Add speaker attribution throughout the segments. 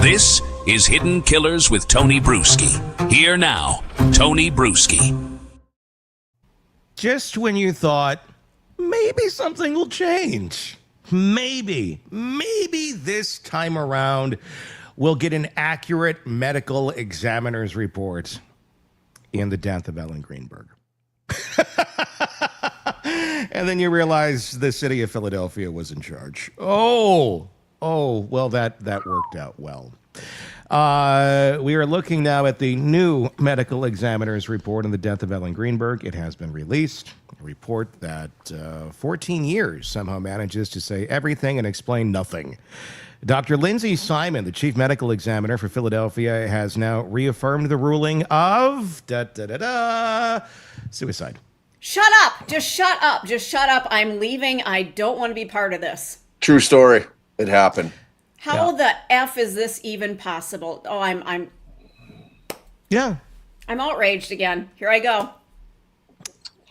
Speaker 1: This is Hidden Killers with Tony Brueski. Here now, Tony Brueski.
Speaker 2: Just when you thought, maybe something will change. Maybe this time around we'll get an accurate medical examiner's report in the death of Ellen Greenberg. And then you realize the city of Philadelphia was in charge. Oh, well, that worked out well. We are looking now at the new medical examiner's report on the death of Ellen Greenberg. It has been released. A report that 14 years somehow manages to say everything and explain nothing. Dr. Lindsay Simon, the chief medical examiner for Philadelphia, has now reaffirmed the ruling of suicide.
Speaker 3: Shut up. Just shut up. Just shut up. I'm leaving. I don't want to be part of this.
Speaker 4: True story. It happened.
Speaker 3: How the F is this even possible? Oh, I'm outraged again. Here I go.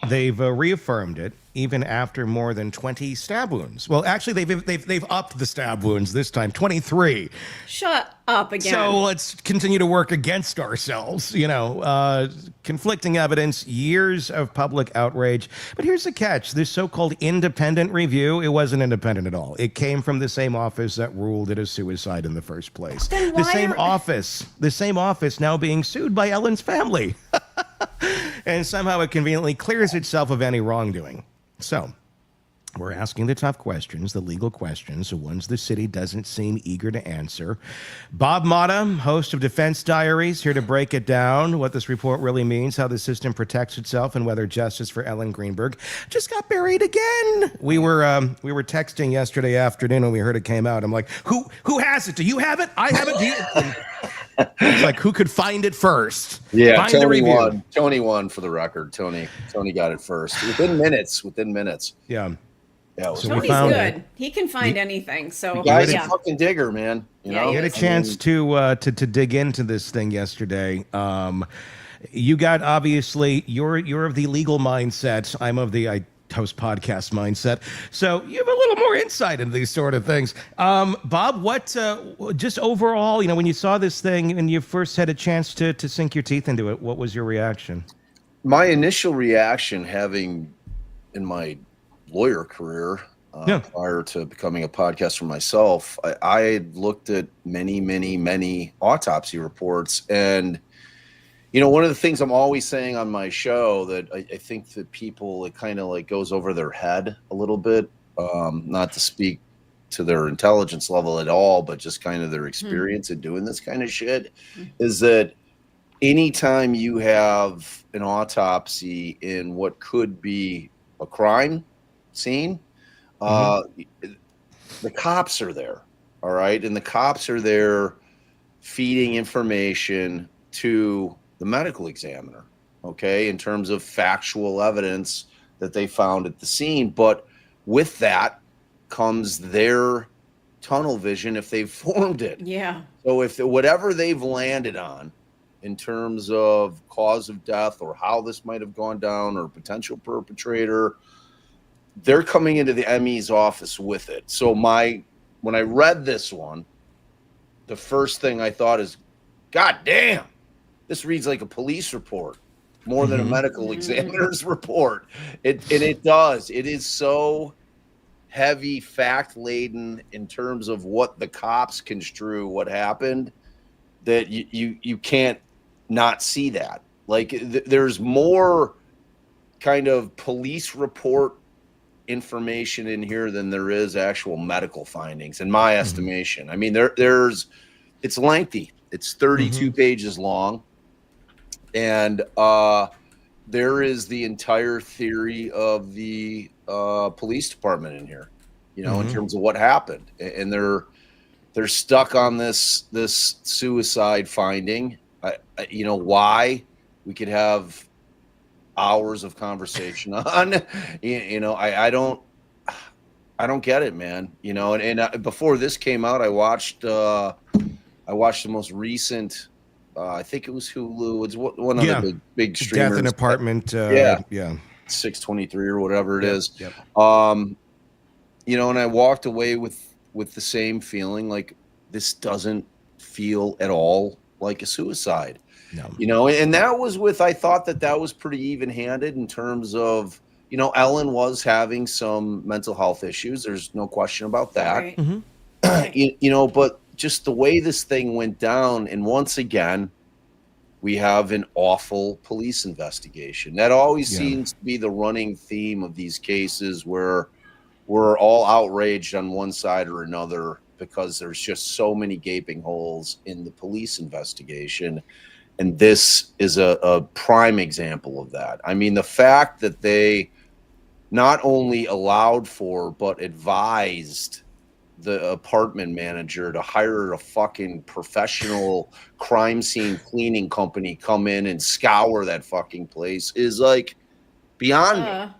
Speaker 2: They've reaffirmed it even after more than 20 stab wounds. Well, actually, they've upped the stab wounds this time, 23.
Speaker 3: Shut up again.
Speaker 2: So let's continue to work against ourselves. Conflicting evidence, years of public outrage. But here's the catch. This so-called independent review, it wasn't independent at all. It came from the same office that ruled it a suicide in the first place. The same office now being sued by Ellen's family. And somehow it conveniently clears itself of any wrongdoing. So, we're asking the tough questions, the legal questions, the ones the city doesn't seem eager to answer. Bob Motta, host of Defense Diaries, here to break it down, what this report really means, how the system protects itself, and whether justice for Ellen Greenberg just got buried again. We were texting yesterday afternoon when we heard it came out. I'm like, who has it? Do you have it? I have it. Do you? It's like, who could find it first?
Speaker 4: Yeah,
Speaker 2: find
Speaker 4: Tony won. Tony won for the record. Tony got it first. Within minutes.
Speaker 2: Yeah.
Speaker 3: Yeah, so Tony's good. He can find anything. So
Speaker 4: the guy's a fucking digger, man. You know,
Speaker 2: he had a chance to dig into this thing yesterday. You got, obviously, you're of the legal mindset. I'm of the host podcast mindset. So you have a little more insight into these sort of things. Bob, what just overall, when you saw this thing and you first had a chance to sink your teeth into it, what was your reaction?
Speaker 4: My initial reaction, having in my lawyer career prior to becoming a podcaster myself, I had looked at many autopsy reports, and one of the things I'm always saying on my show that I think that people, it kind of like goes over their head a little bit, not to speak to their intelligence level at all, but just kind of their experience in doing this kind of shit, is that anytime you have an autopsy in what could be a crime scene, the cops are there, all right? And the cops are there feeding information to the medical examiner, okay, in terms of factual evidence that they found at the scene. But with that comes their tunnel vision if they've formed it.
Speaker 3: Yeah.
Speaker 4: So if whatever they've landed on in terms of cause of death or how this might have gone down or potential perpetrator, they're coming into the ME's office with it. So when I read this one, the first thing I thought is, God damn, this reads like a police report more than a medical examiner's report. It does. It is so heavy, fact-laden in terms of what the cops construe what happened that you can't not see that. Like, there's more kind of police report information in here than there is actual medical findings, in my estimation. I mean, it's lengthy. It's 32 pages long, and there is the entire theory of the police department in here, in terms of what happened, and they're stuck on this suicide finding. Why? We could have hours of conversation on. I don't get it, man. And before this came out, I watched the most recent. I think it was Hulu. It's one of the big streamers.
Speaker 2: Death in Apartment.
Speaker 4: 623 or whatever it is.
Speaker 2: Yep.
Speaker 4: And I walked away with the same feeling, like, this doesn't feel at all like a suicide.
Speaker 2: No.
Speaker 4: You know, and that was I thought that was pretty even-handed in terms of, you know, Ellen was having some mental health issues. There's no question about that.
Speaker 3: Right.
Speaker 4: You know, but just the way this thing went down, and once again, we have an awful police investigation. That always seems to be the running theme of these cases where we're all outraged on one side or another because there's just so many gaping holes in the police investigation. And this is a prime example of that. I mean, the fact that they not only allowed for, but advised the apartment manager to hire a fucking professional crime scene cleaning company come in and scour that fucking place is like beyond me.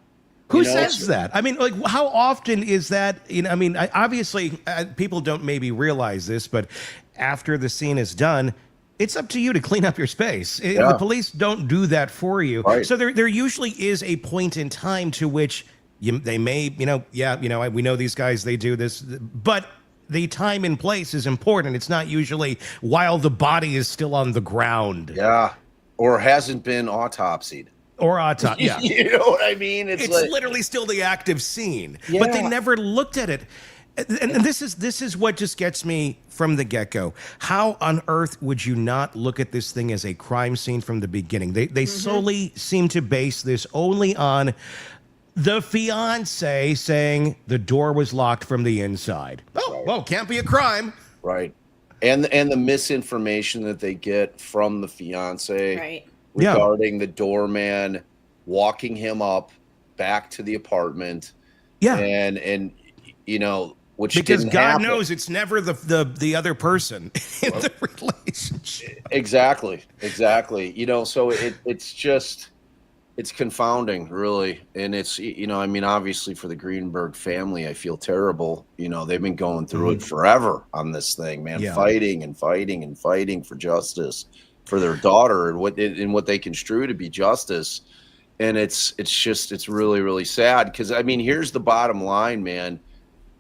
Speaker 2: Who says that? I mean, like, how often is that? You know, I mean, obviously, people don't maybe realize this, but after the scene is done, it's up to you to clean up your space. The police don't do that for you.
Speaker 4: Right.
Speaker 2: So there usually is a point in time to which they may, we know these guys, they do this, but the time and place is important. It's not usually while the body is still on the ground.
Speaker 4: Yeah. Or hasn't been autopsied.
Speaker 2: Or autopsy. Yeah.
Speaker 4: You know what I mean?
Speaker 2: It's
Speaker 4: like,
Speaker 2: literally still the active scene, but they never looked at it. And this is what just gets me from the get-go. How on earth would you not look at this thing as a crime scene from the beginning? They solely seem to base this only on the fiance saying the door was locked from the inside. Oh, well, can't be a crime.
Speaker 4: Right. And the misinformation that they get from the fiance regarding the doorman walking him up back to the apartment.
Speaker 2: Yeah.
Speaker 4: And you know, which
Speaker 2: because
Speaker 4: God
Speaker 2: happen. Knows it's never the other person in the relationship. Exactly.
Speaker 4: You know, so it's confounding, really. And it's, you know, I mean, obviously for the Greenberg family, I feel terrible. You know, they've been going through it forever on this thing, man, fighting for justice for their daughter and what they construe to be justice. And it's really, really sad. Because, I mean, here's the bottom line, man.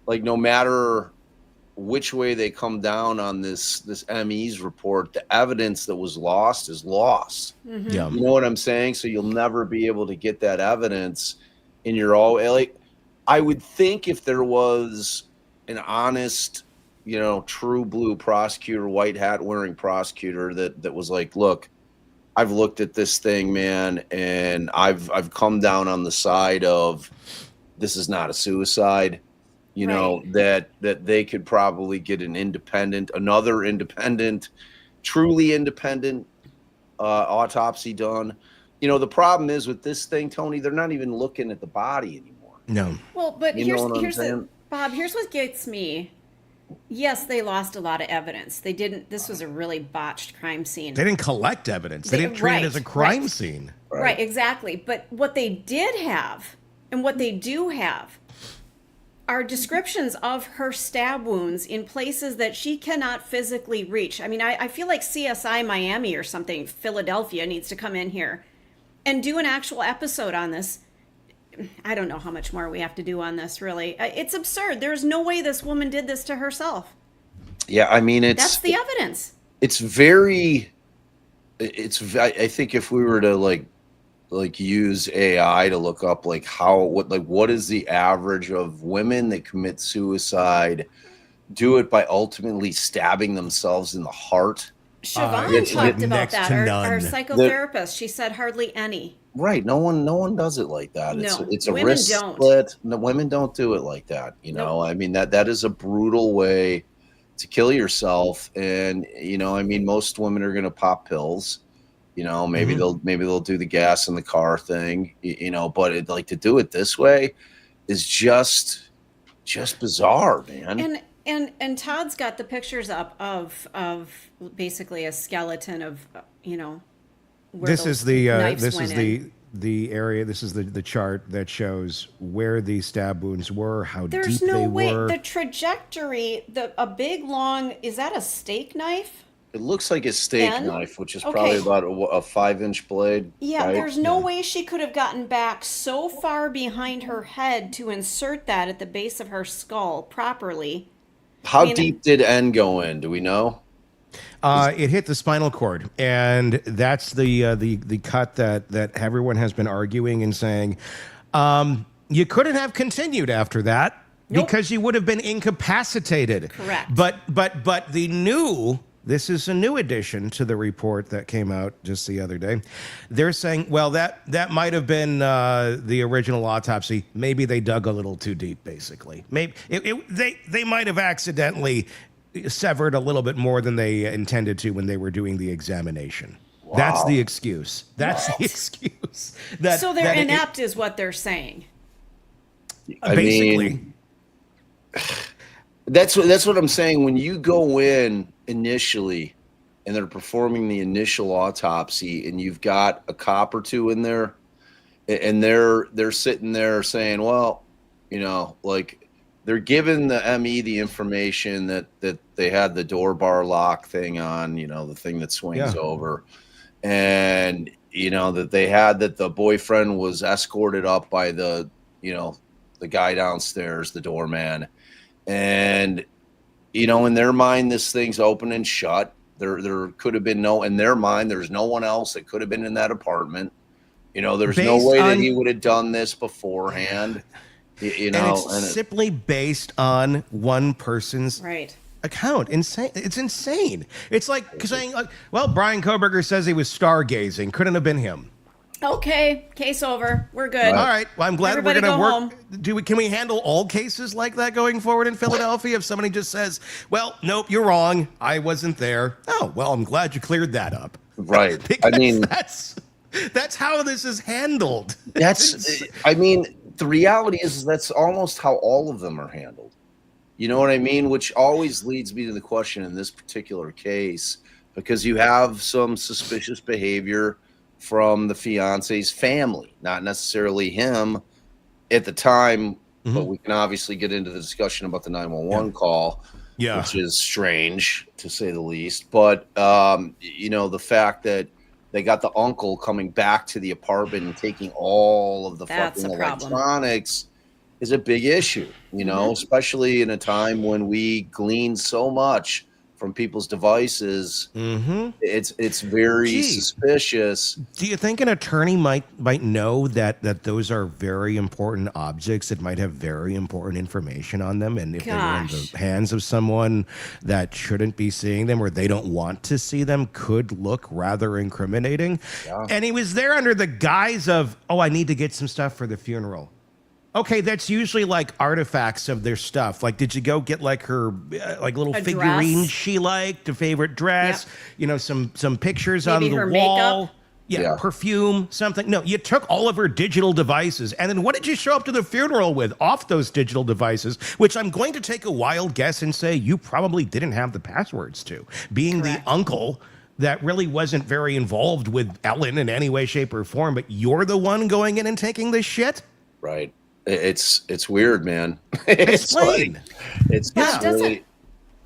Speaker 4: Like, no matter which way they come down on this ME's report, the evidence that was lost is lost.
Speaker 2: Yeah.
Speaker 4: You know what I'm saying? So you'll never be able to get that evidence in your own. Like, I would think if there was an honest, you know, true blue prosecutor, white hat wearing prosecutor that was like, look, I've looked at this thing, man, and I've come down on the side of this is not a suicide. You know, that they could probably get another independent, truly independent autopsy done. You know, the problem is with this thing, Tony, they're not even looking at the body anymore.
Speaker 2: No.
Speaker 3: Well, but
Speaker 4: here's
Speaker 3: Bob, here's what gets me. Yes, they lost a lot of evidence. They didn't. This was a really botched crime scene.
Speaker 2: They didn't collect evidence. They didn't treat it as a crime scene.
Speaker 3: Right, exactly. But what they did have, and what they do have, are descriptions of her stab wounds in places that she cannot physically reach. I mean, I feel like CSI Miami or something, Philadelphia, needs to come in here and do an actual episode on this. I don't know how much more we have to do on this, really. It's absurd. There's no way this woman did this to herself.
Speaker 4: Yeah, I mean,
Speaker 3: that's the evidence.
Speaker 4: I think if we were to like use AI to look up what is the average of women that commit suicide, do it by ultimately stabbing themselves in the heart.
Speaker 3: Siobhan talked about that. Our psychotherapist, she said hardly any.
Speaker 4: Right. No one does it like that.
Speaker 3: No,
Speaker 4: it's a wrist split. No, women don't do it like that. You know, I mean, that is a brutal way to kill yourself. And, you know, I mean, most women are going to pop pills. You know, maybe they'll do the gas in the car thing, you know, but to do it this way is just bizarre, man.
Speaker 3: And Todd's got the pictures up of basically a skeleton of, you know, where
Speaker 2: this is the area. This is the chart that shows where the stab wounds were, how deep they were.
Speaker 3: There's no way. The trajectory, a big long, is that a steak knife?
Speaker 4: It looks like a steak knife, which is probably about a 5-inch blade.
Speaker 3: Yeah,
Speaker 4: right?
Speaker 3: There's no way she could have gotten back so far behind her head to insert that at the base of her skull properly.
Speaker 4: How deep did N go in? Do we know?
Speaker 2: It hit the spinal cord, and that's the cut that everyone has been arguing and saying you couldn't have continued after that.
Speaker 3: Nope.
Speaker 2: Because you would have been incapacitated.
Speaker 3: Correct.
Speaker 2: But this is a new addition to the report that came out just the other day. They're saying, well, that might have been the original autopsy. Maybe they dug a little too deep, basically. Maybe they might have accidentally severed a little bit more than they intended to when they were doing the examination. Wow. That's the excuse. That's the excuse.
Speaker 3: So they're inept is what they're saying.
Speaker 2: Basically.
Speaker 4: That's what I'm saying. When you go in initially and they're performing the initial autopsy and you've got a cop or two in there and they're sitting there saying, well, like they're giving the ME the information that they had the door bar lock thing on, the thing that swings over, and that they had that the boyfriend was escorted up by the guy downstairs, the doorman. And, in their mind, this thing's open and shut. There could have been in their mind, there's no one else that could have been in that apartment. There's no way that he would have done this beforehand. And it's
Speaker 2: simply based on one person's account. Insane. It's insane. It's like saying, well, Brian Koberger says he was stargazing. Couldn't have been him.
Speaker 3: Okay, case over. We're good.
Speaker 2: All right. Well, I'm glad
Speaker 3: Everybody
Speaker 2: we're going
Speaker 3: to
Speaker 2: work. Can we handle all cases like that going forward in Philadelphia? If somebody just says, "Well, nope, you're wrong. I wasn't there." Oh, well, I'm glad you cleared that up.
Speaker 4: Right.
Speaker 2: That's how this is handled.
Speaker 4: The reality is that's almost how all of them are handled. You know what I mean? Which always leads me to the question in this particular case, because you have some suspicious behavior from the fiance's family, not necessarily him at the time, but we can obviously get into the discussion about the 911 call, which is strange to say the least. But, the fact that they got the uncle coming back to the apartment and taking all of the fucking electronics is a big issue, especially in a time when we glean so much from people's devices. It's very suspicious.
Speaker 2: Do you think an attorney might know that those are very important objects that might have very important information on them, and if they're in the hands of someone that shouldn't be seeing them or they don't want to see them, could look rather incriminating? And he was there under the guise of, I need to get some stuff for the funeral. Okay, that's usually like artifacts of their stuff. Like, did you go get like her little figurines she liked, a favorite dress, some pictures
Speaker 3: maybe
Speaker 2: on the
Speaker 3: her
Speaker 2: wall?
Speaker 3: Makeup?
Speaker 2: Perfume, something. No, you took all of her digital devices. And then what did you show up to the funeral with off those digital devices, which I'm going to take a wild guess and say you probably didn't have the passwords to, being the uncle that really wasn't very involved with Ellen in any way, shape, or form, but you're the one going in and taking this shit?
Speaker 4: Right. It's weird, man.
Speaker 2: Explain.
Speaker 3: Doesn't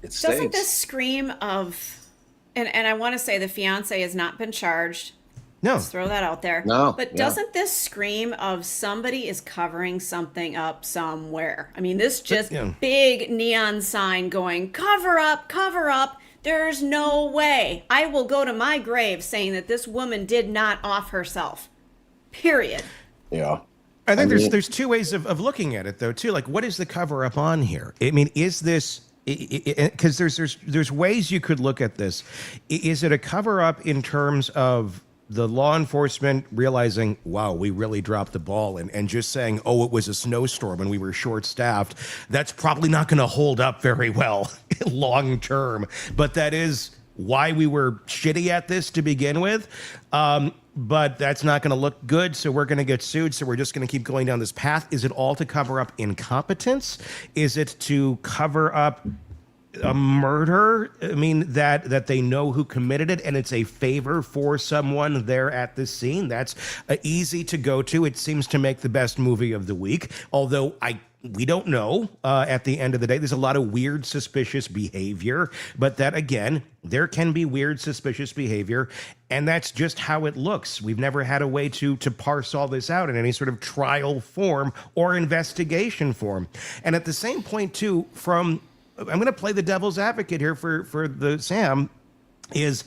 Speaker 3: this scream of, and I want to say the fiance has not been charged.
Speaker 2: No.
Speaker 3: Let's throw that out there.
Speaker 4: No.
Speaker 3: But doesn't this scream of somebody is covering something up somewhere? I mean, this just big neon sign going, cover up, cover up. There's no way. I will go to my grave saying that this woman did not off herself. Period.
Speaker 4: Yeah.
Speaker 2: I think there's two ways of looking at it, though, too. Like, what is the cover up on here? I mean, is this, because there's ways you could look at this. Is it a cover up in terms of the law enforcement realizing, wow, we really dropped the ball, and just saying, it was a snowstorm and we were short staffed? That's probably not going to hold up very well long term. But that is why we were shitty at this to begin with. But that's not going to look good, so we're going to get sued, so we're just going to keep going down this path. Is it all to cover up incompetence? Is it to cover up a murder? I mean, that they know who committed it, and it's a favor for someone there at the scene? That's easy to go to. It seems to make the best movie of the week, although we don't know at the end of the day. There's a lot of weird, suspicious behavior, but that, again, there can be weird, suspicious behavior, and that's just how it looks. We've never had a way to parse all this out in any sort of trial form or investigation form. And at the same point, too, I'm going to play the devil's advocate here for the Sam. is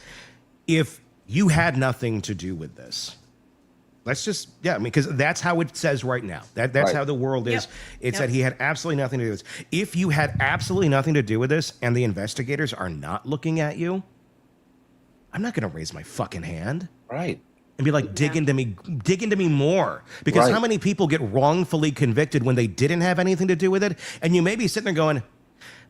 Speaker 2: if you had nothing to do with this. Let's just, I mean, because that's how it says right now. That's
Speaker 4: Right.
Speaker 2: how the world is.
Speaker 3: Yep.
Speaker 2: It said he had absolutely nothing to do with this. If you had absolutely nothing to do with this and the investigators are not looking at you, I'm not going to raise my fucking hand.
Speaker 4: Right.
Speaker 2: And be like, dig into me more. Because
Speaker 4: Right.
Speaker 2: how many people get wrongfully convicted when they didn't have anything to do with it? And you may be sitting there going,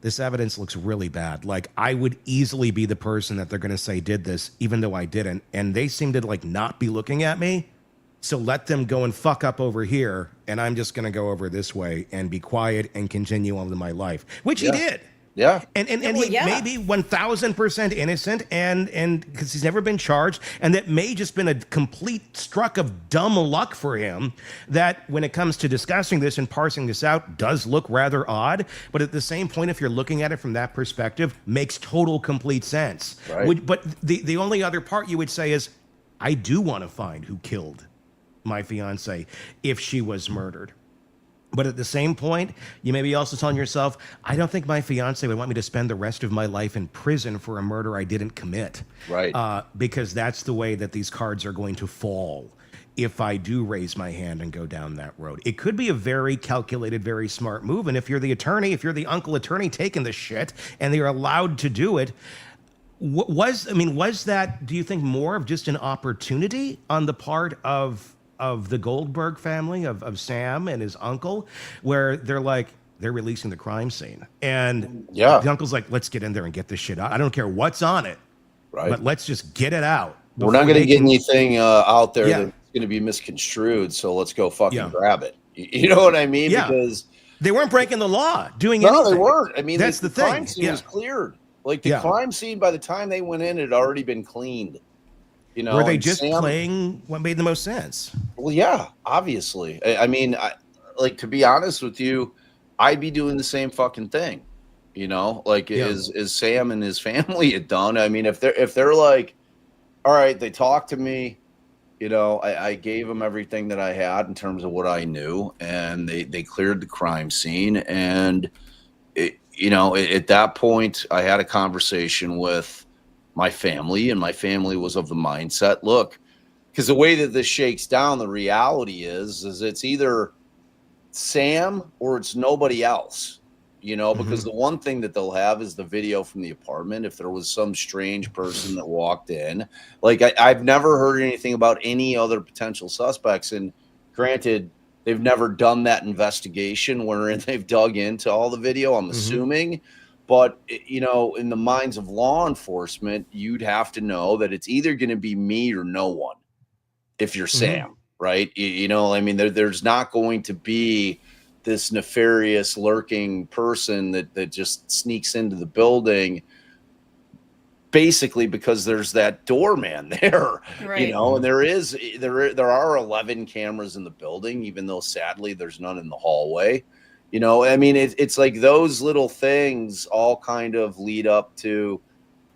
Speaker 2: this evidence looks really bad. Like, I would easily be the person that they're going to say did this, even though I didn't. And they seem to like not be looking at me. So let them go and fuck up over here. And I'm just going to go over this way and be quiet and continue on with my life, which he did.
Speaker 4: Yeah.
Speaker 2: And
Speaker 3: well,
Speaker 2: he may be 1,000% innocent, and because he's never been charged, and that may just been a complete struck of dumb luck for him. That when it comes to discussing this and parsing this out, does look rather odd. But at the same point, if you're looking at it from that perspective, makes total complete sense.
Speaker 4: Right.
Speaker 2: But the only other part you would say is, I do want to find who killed my fiance if she was murdered. But at the same point, you may be also telling yourself, I don't think my fiance would want me to spend the rest of my life in prison for a murder I didn't commit.
Speaker 4: Right.
Speaker 2: Because that's the way that these cards are going to fall if I do raise my hand and go down that road. It could be a very calculated, very smart move. And if you're the attorney, if you're the uncle attorney taking the shit and they're allowed to do it, was that, do you think, more of just an opportunity on the part of the Goldberg family, of Sam and his uncle, where they're releasing the crime scene. And the uncle's like, let's get in there and get this shit out. I don't care what's on it, but let's just get it out.
Speaker 4: We're not going to get anything out there that's going to be misconstrued, so let's go fucking grab it. You know what I mean?
Speaker 2: Yeah.
Speaker 4: Because
Speaker 2: they weren't breaking the law doing anything.
Speaker 4: No, they weren't. I mean,
Speaker 2: that's the thing.
Speaker 4: Crime scene was cleared. Like, the crime scene, by the time they went in, it had already been cleaned. You know,
Speaker 2: were they just playing what made the most sense?
Speaker 4: Well, yeah, obviously. I mean, to be honest with you, I'd be doing the same fucking thing. You know, as Sam and his family had done. I mean, if they're like, all right, they talked to me, you know, I gave them everything that I had in terms of what I knew, and they cleared the crime scene, and at that point, I had a conversation with my family, and my family was of the mindset, look, because the way that this shakes down, the reality is it's either Sam or it's nobody else, you know, because the one thing that they'll have is the video from the apartment. If there was some strange person that walked in, like I've never heard anything about any other potential suspects. And granted, they've never done that investigation wherein they've dug into all the video, I'm assuming. But, you know, in the minds of law enforcement, you'd have to know that it's either going to be me or no one if you're Sam, right? You know, I mean, there's not going to be this nefarious lurking person that just sneaks into the building basically because there's that doorman there,
Speaker 3: right.
Speaker 4: You know, and there are 11 cameras in the building, even though sadly there's none in the hallway. You know, I mean, it's like those little things all kind of lead up to,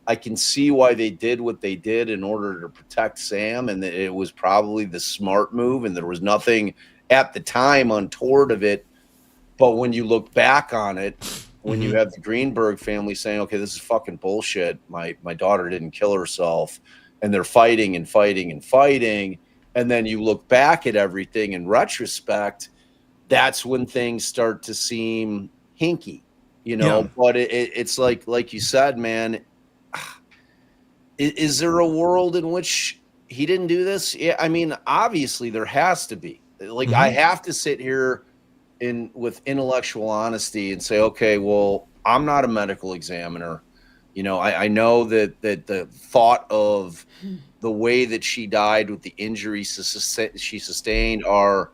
Speaker 4: I can see why they did what they did in order to protect Sam. And it was probably the smart move. And there was nothing at the time untoward of it. But when you look back on it, when you have the Greenberg family saying, okay, this is fucking bullshit. My daughter didn't kill herself. And they're fighting and fighting and fighting. And then you look back at everything in retrospect, that's when things start to seem hinky, you know. Yeah. But it's like you said, man, is there a world in which he didn't do this? Yeah, I mean, obviously there has to be. Like, I have to sit here with intellectual honesty and say, okay, well, I'm not a medical examiner. You know, I know that the thought of the way that she died with the injuries she sustained are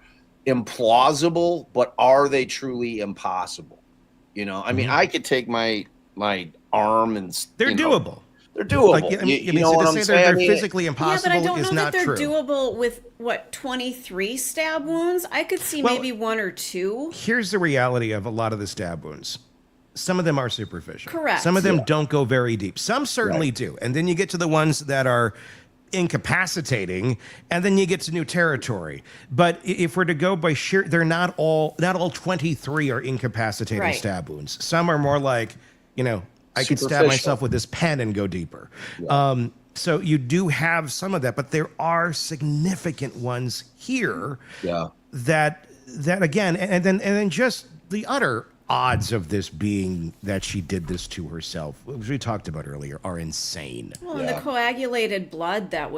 Speaker 4: implausible, but are they truly impossible? You know, I mean, I could take my arm and
Speaker 2: they're doable.
Speaker 4: They're doable.
Speaker 2: Like, you know what I'm saying? They're physically impossible.
Speaker 3: Yeah, but I don't know that they're
Speaker 2: true.
Speaker 3: Doable with 23 stab wounds. I could see maybe one or two.
Speaker 2: Here's the reality of a lot of the stab wounds. Some of them are superficial.
Speaker 3: Correct.
Speaker 2: Some of them don't go very deep. Some certainly do. And then you get to the ones that are incapacitating, and then you get to new territory. But if we're to go by sheer, they're not all 23 are incapacitating stab wounds. Some are more like, you know, I could stab
Speaker 4: Superficial.
Speaker 2: myself with this pen and go deeper. So you do have some of that, but there are significant ones here.
Speaker 4: Yeah.
Speaker 2: That again, and then just the utter odds of this being that she did this to herself, which we talked about earlier, are insane.
Speaker 3: Well, and the coagulated blood that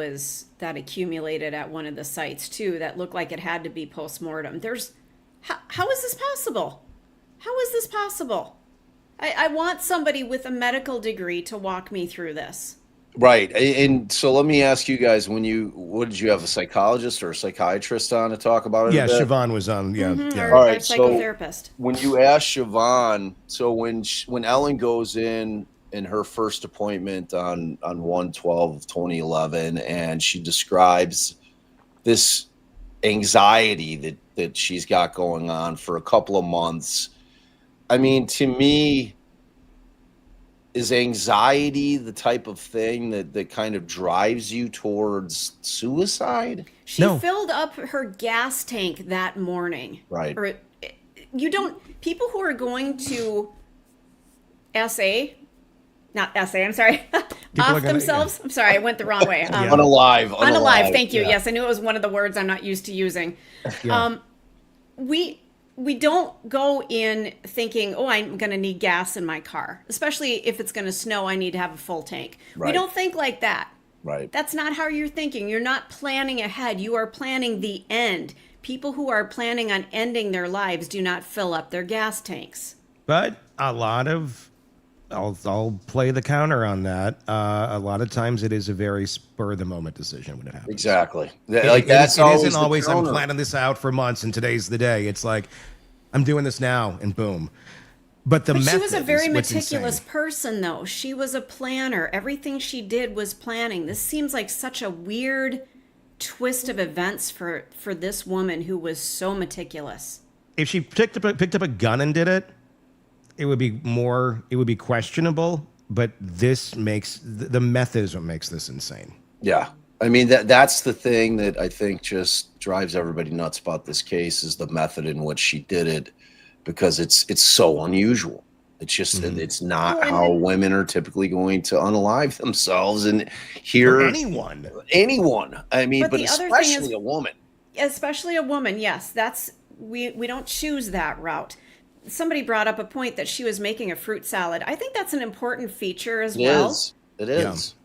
Speaker 3: accumulated at one of the sites too, that looked like it had to be post-mortem. How is this possible? How is this possible? I want somebody with a medical degree to walk me through this.
Speaker 4: Right. And so let me ask you guys, what did you have, a psychologist or a psychiatrist on to talk about it?
Speaker 2: Yeah, Siobhan was on. Yeah.
Speaker 3: Our
Speaker 4: All right,
Speaker 3: psychotherapist.
Speaker 4: So when you ask Siobhan, so when Ellen goes in her first appointment on 1/12/2011, and she describes this anxiety that she's got going on for a couple of months, I mean, to me, is anxiety the type of thing that kind of drives you towards suicide?
Speaker 3: She filled up her gas tank that morning.
Speaker 4: Right.
Speaker 3: Or people who are going to I'm sorry, off themselves. I'm sorry, I went the wrong way.
Speaker 4: Unalive.
Speaker 3: Thank you. Yeah. Yes, I knew it was one of the words I'm not used to using. Yeah. We don't go in thinking, oh, I'm going to need gas in my car, especially if it's going to snow. I need to have a full tank. Right. We don't think like that.
Speaker 4: Right.
Speaker 3: That's not how you're thinking. You're not planning ahead. You are planning the end. People who are planning on ending their lives do not fill up their gas tanks.
Speaker 2: But a lot of, I'll play the counter on that. A lot of times it is a very spur of the moment decision when it happens.
Speaker 4: Exactly.
Speaker 2: It isn't always I'm planning this out for months and today's the day. It's like I'm doing this now and boom. But she was
Speaker 3: a very meticulous person, though. She was a planner. Everything she did was planning. This seems like such a weird twist of events for this woman who was so meticulous.
Speaker 2: If she picked up a gun and did it, it would be questionable. But this makes the methodism makes this insane.
Speaker 4: Yeah. I mean, that's the thing that I think just drives everybody nuts about this case, is the method in which she did it, because it's so unusual. It's just it's not how women are typically going to unalive themselves. And here, anyone. I mean, but especially a woman.
Speaker 3: Especially a woman, yes. We don't choose that route. Somebody brought up a point that she was making a fruit salad. I think that's an important feature as well.
Speaker 4: It is.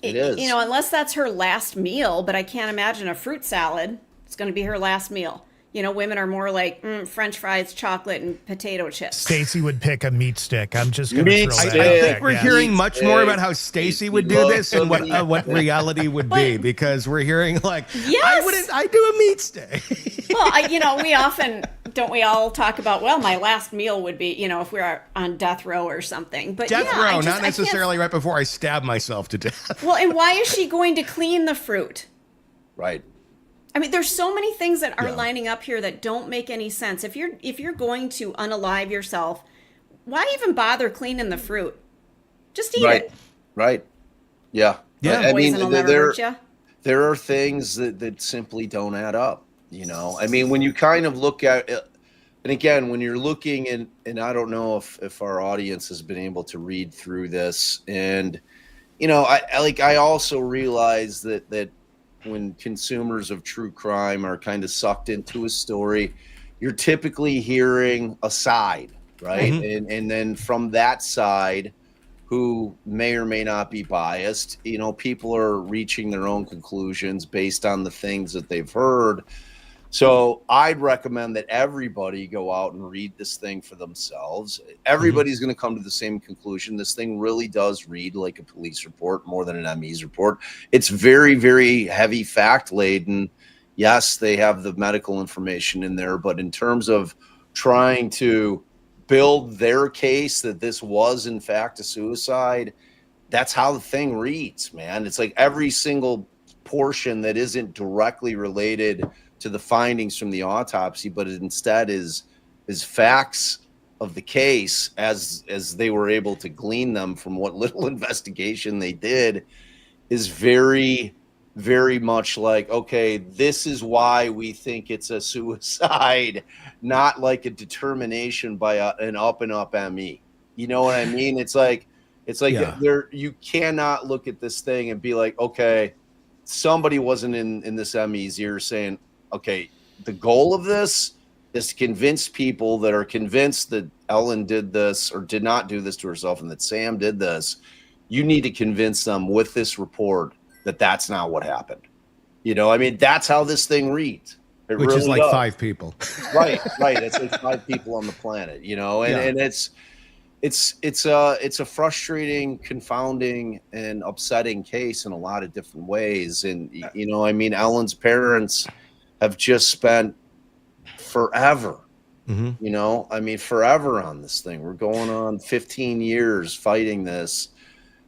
Speaker 4: It is.
Speaker 3: You know, unless that's her last meal, but I can't imagine a fruit salad is going to be her last meal. You know, women are more like French fries, chocolate, and potato chips.
Speaker 5: Stacy would pick a meat stick. I'm just going to throw that out.
Speaker 2: I think we're hearing much more about how Stacy would do this and what reality would be, because we're hearing like,
Speaker 3: yes!
Speaker 2: I do a meat stick.
Speaker 3: Well, we often, don't we all talk about, well, my last meal would be, you know, if we're on death row or something. But
Speaker 2: death row, not necessarily right before I stab myself to death.
Speaker 3: Well, and why is she going to clean the fruit?
Speaker 4: Right.
Speaker 3: I mean, there's so many things that are lining up here that don't make any sense. If you're going to unalive yourself, why even bother cleaning the fruit? Just eat it.
Speaker 4: Right. Yeah.
Speaker 2: Yeah.
Speaker 4: I mean, there are things that simply don't add up. You know, I mean, when you kind of look at it, and again, when you're looking and I don't know if our audience has been able to read through this, and, you know, I also realize that when consumers of true crime are kind of sucked into a story, you're typically hearing a side, right? Mm-hmm. And then from that side, who may or may not be biased, you know, people are reaching their own conclusions based on the things that they've heard. So I'd recommend that everybody go out and read this thing for themselves. Everybody's going to come to the same conclusion. This thing really does read like a police report more than an ME's report. It's very, very heavy fact laden. Yes, they have the medical information in there, but in terms of trying to build their case that this was in fact a suicide, that's how the thing reads, man. It's like every single portion that isn't directly related to the findings from the autopsy, but it instead is facts of the case as they were able to glean them from what little investigation they did, is very, very much like, okay, this is why we think it's a suicide, not like a determination by an up and up ME. You know what I mean? It's like, It's like
Speaker 2: Yeah.
Speaker 4: you cannot look at this thing and be like, okay, somebody wasn't in this ME's ear saying, okay, the goal of this is to convince people that are convinced that Ellen did this or did not do this to herself and that Sam did this. You need to convince them with this report that that's not what happened. You know, I mean, that's how this thing reads. It
Speaker 2: Which
Speaker 4: really
Speaker 2: is like
Speaker 4: does.
Speaker 2: 5 people.
Speaker 4: Right. It's like 5 people on the planet, you know, and it's a frustrating, confounding, and upsetting case in a lot of different ways. And you know, I mean, Ellen's parents have just spent forever, you know, I mean, forever on this thing. We're going on 15 years fighting this,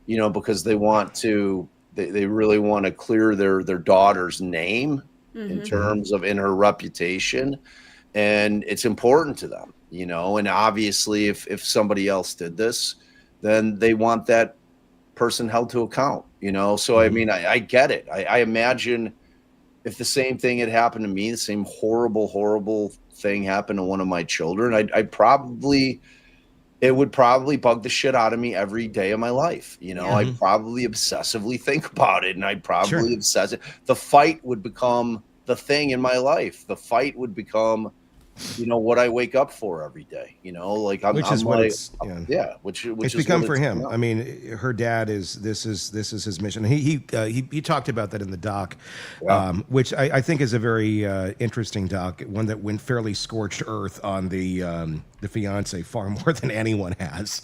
Speaker 4: you know, because they really want to clear their daughter's name in terms of in her reputation, and it's important to them, you know. And obviously if somebody else did this, then they want that person held to account, you know. So I mean, I get it. I imagine if the same thing had happened to me, the same horrible thing happened to one of my children, it would probably bug the shit out of me every day of my life. You know, I'd probably obsessively think about it, and I'd probably the fight would become the thing in my life. The fight would become, you know, what I wake up for every day, you know, like it's
Speaker 2: become for him. I mean, her dad this is his mission. He talked about that in the doc, which I think is a very interesting doc, one that went fairly scorched earth on the fiance far more than anyone has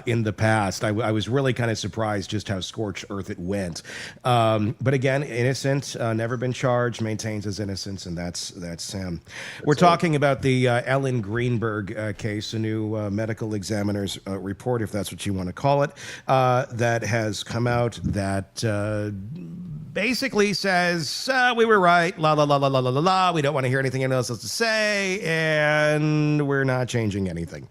Speaker 2: in the past. I was really kind of surprised just how scorched earth it went. But again, innocent, never been charged, maintains his innocence, and that's Sam. We're talking about the Ellen Greenberg case, a new medical examiner's report, if that's what you want to call it, that has come out that basically says we were right, la la la la la la la la. We don't want to hear anything else to say, and we're not changing anything.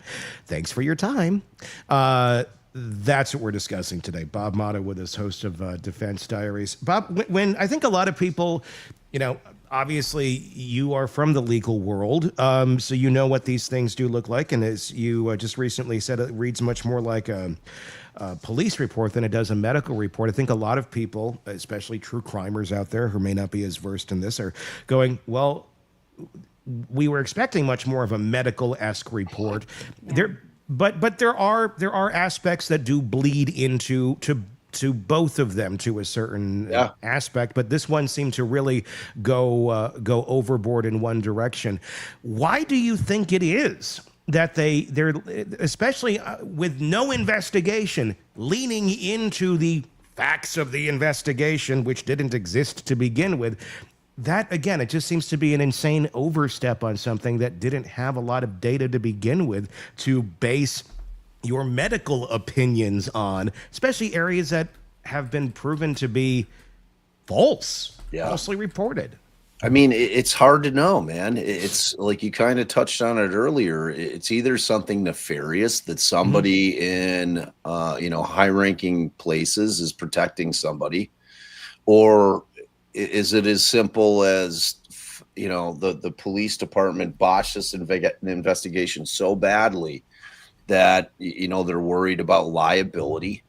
Speaker 2: Thanks for your time. That's what we're discussing today. Bob Motta with us, host of Defense Diaries. Bob, when I think a lot of people, you know, obviously you are from the legal world, so you know what these things do look like, and as you just recently said, it reads much more like a police report than it does a medical report. I think a lot of people, especially true crimers out there who may not be as versed in this, are going, well, we were expecting much more of a medical-esque report. Yeah. But there are aspects that do bleed into both of them to a certain aspect, but this one seemed to really go overboard in one direction. Why do you think it is that they're especially with no investigation, leaning into the facts of the investigation, which didn't exist to begin with? That, again, it just seems to be an insane overstep on something that didn't have a lot of data to begin with to base your medical opinions on, especially areas that have been proven to be falsely reported.
Speaker 4: I mean, it's hard to know, man. It's like you kind of touched on it earlier. It's either something nefarious that somebody in, high-ranking places is protecting somebody, or is it as simple as, you know, the police department botched this investigation so badly that, you know, they're worried about liability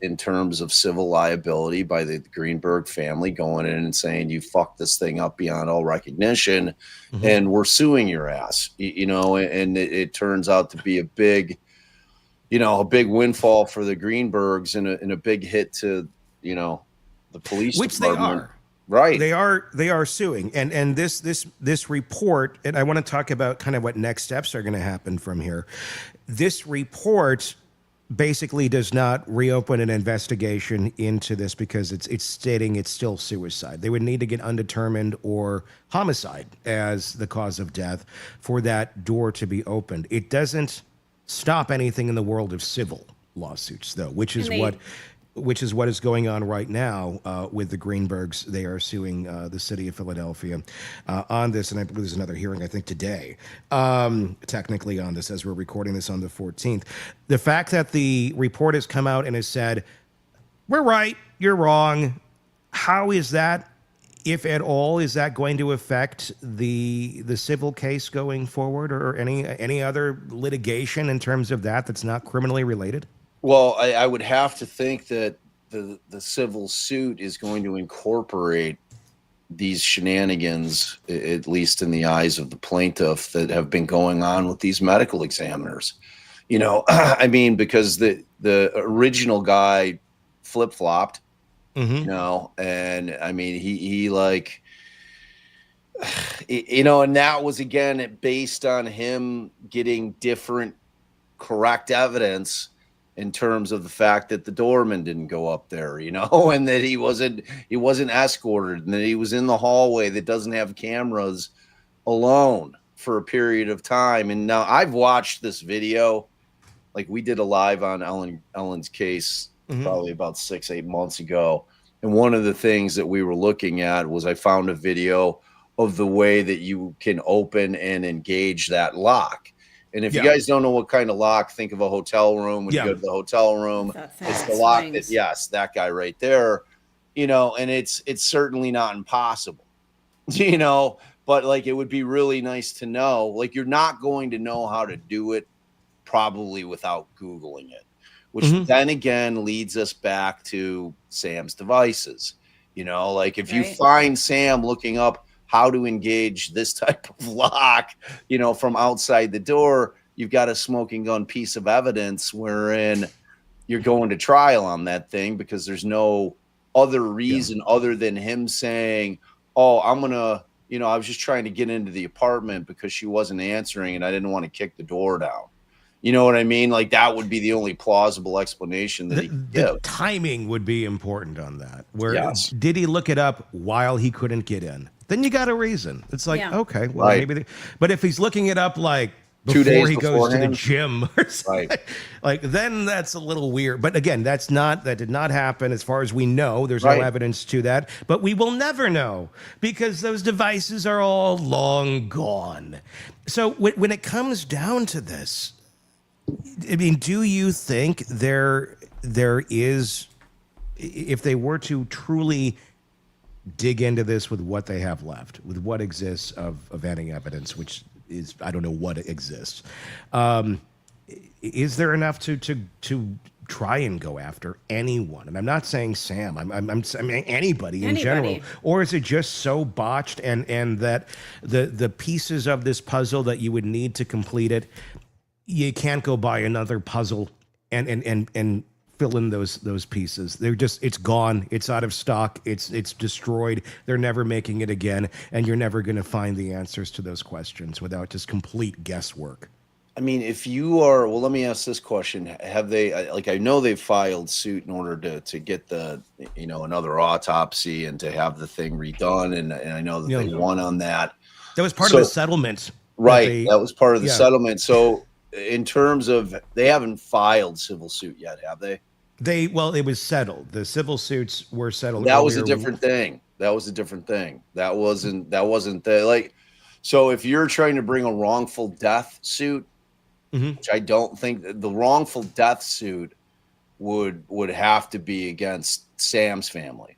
Speaker 4: in terms of civil liability by the Greenberg family going in and saying, you fucked this thing up beyond all recognition and we're suing your ass, you know, and it turns out to be a big windfall for the Greenbergs and a big hit to, you know, the police
Speaker 2: department. They are.
Speaker 4: Right.
Speaker 2: They are suing. And this report, and I want to talk about kind of what next steps are going to happen from here. This report basically does not reopen an investigation into this because it's stating it's still suicide. They would need to get undetermined or homicide as the cause of death for that door to be opened. It doesn't stop anything in the world of civil lawsuits, though, which is what is going on right now with the Greenbergs. They are suing the city of Philadelphia on this, and I believe there's another hearing, I think, today, technically on this, as we're recording this on the 14th. The fact that the report has come out and has said, we're right, you're wrong, how is that, if at all, is that going to affect the civil case going forward, or any other litigation in terms of that's not criminally related?
Speaker 4: Well, I would have to think that the civil suit is going to incorporate these shenanigans, at least in the eyes of the plaintiff, that have been going on with these medical examiners. You know, I mean, because the original guy flip-flopped, you know, and I mean, he like, you know, and that was again based on him getting different correct evidence in terms of the fact that the doorman didn't go up there, you know, and that he wasn't escorted, and that he was in the hallway that doesn't have cameras alone for a period of time. And now I've watched this video, like we did a live on Ellen's case probably about 6-8 months ago. And one of the things that we were looking at was I found a video of the way that you can open and engage that lock. And if you guys don't know what kind of lock, think of a hotel room. When you go to the hotel room, it's the lock that, yes, that guy right there, you know, and it's certainly not impossible, you know, but like, it would be really nice to know, like, you're not going to know how to do it probably without Googling it, which then again leads us back to Sam's devices, you know, like if you find Sam looking up how to engage this type of lock, you know, from outside the door, you've got a smoking gun piece of evidence wherein you're going to trial on that thing, because there's no other reason other than him saying, oh, I'm going to, you know, I was just trying to get into the apartment because she wasn't answering and I didn't want to kick the door down. You know what I mean? Like, that would be the only plausible explanation that he could give.
Speaker 2: The timing would be important on that. Where did he look it up while he couldn't get in? Then you got a reason. It's like, okay, well, maybe. But if he's looking it up like before he goes to the gym or something, like, then that's a little weird. But again, that did not happen as far as we know. There's no evidence to that. But we will never know, because those devices are all long gone. So when it comes down to this, I mean, do you think there is, if they were to truly dig into this with what they have left, with what exists of any evidence, which is, I don't know what exists, is there enough to try and go after anyone? And I'm not saying Sam, I mean anybody in general, or is it just so botched and that the pieces of this puzzle that you would need to complete it, you can't go buy another puzzle and fill in those pieces. They're just, it's gone. It's out of stock. It's destroyed. They're never making it again. And you're never going to find the answers to those questions without just complete guesswork.
Speaker 4: I mean, if you are, well, let me ask this question. Have they, like, I know they've filed suit in order to get the, you know, another autopsy and to have the thing redone. And I know that they won on that.
Speaker 2: That was part of the settlement.
Speaker 4: Right. That was part of the settlement. So in terms of, they haven't filed civil suit yet, have they?
Speaker 2: Well, it was settled. The civil suits were settled.
Speaker 4: That was a different thing. That was a different thing. That wasn't the, like, so if you're trying to bring a wrongful death suit, which I don't think the wrongful death suit would have to be against Sam's family,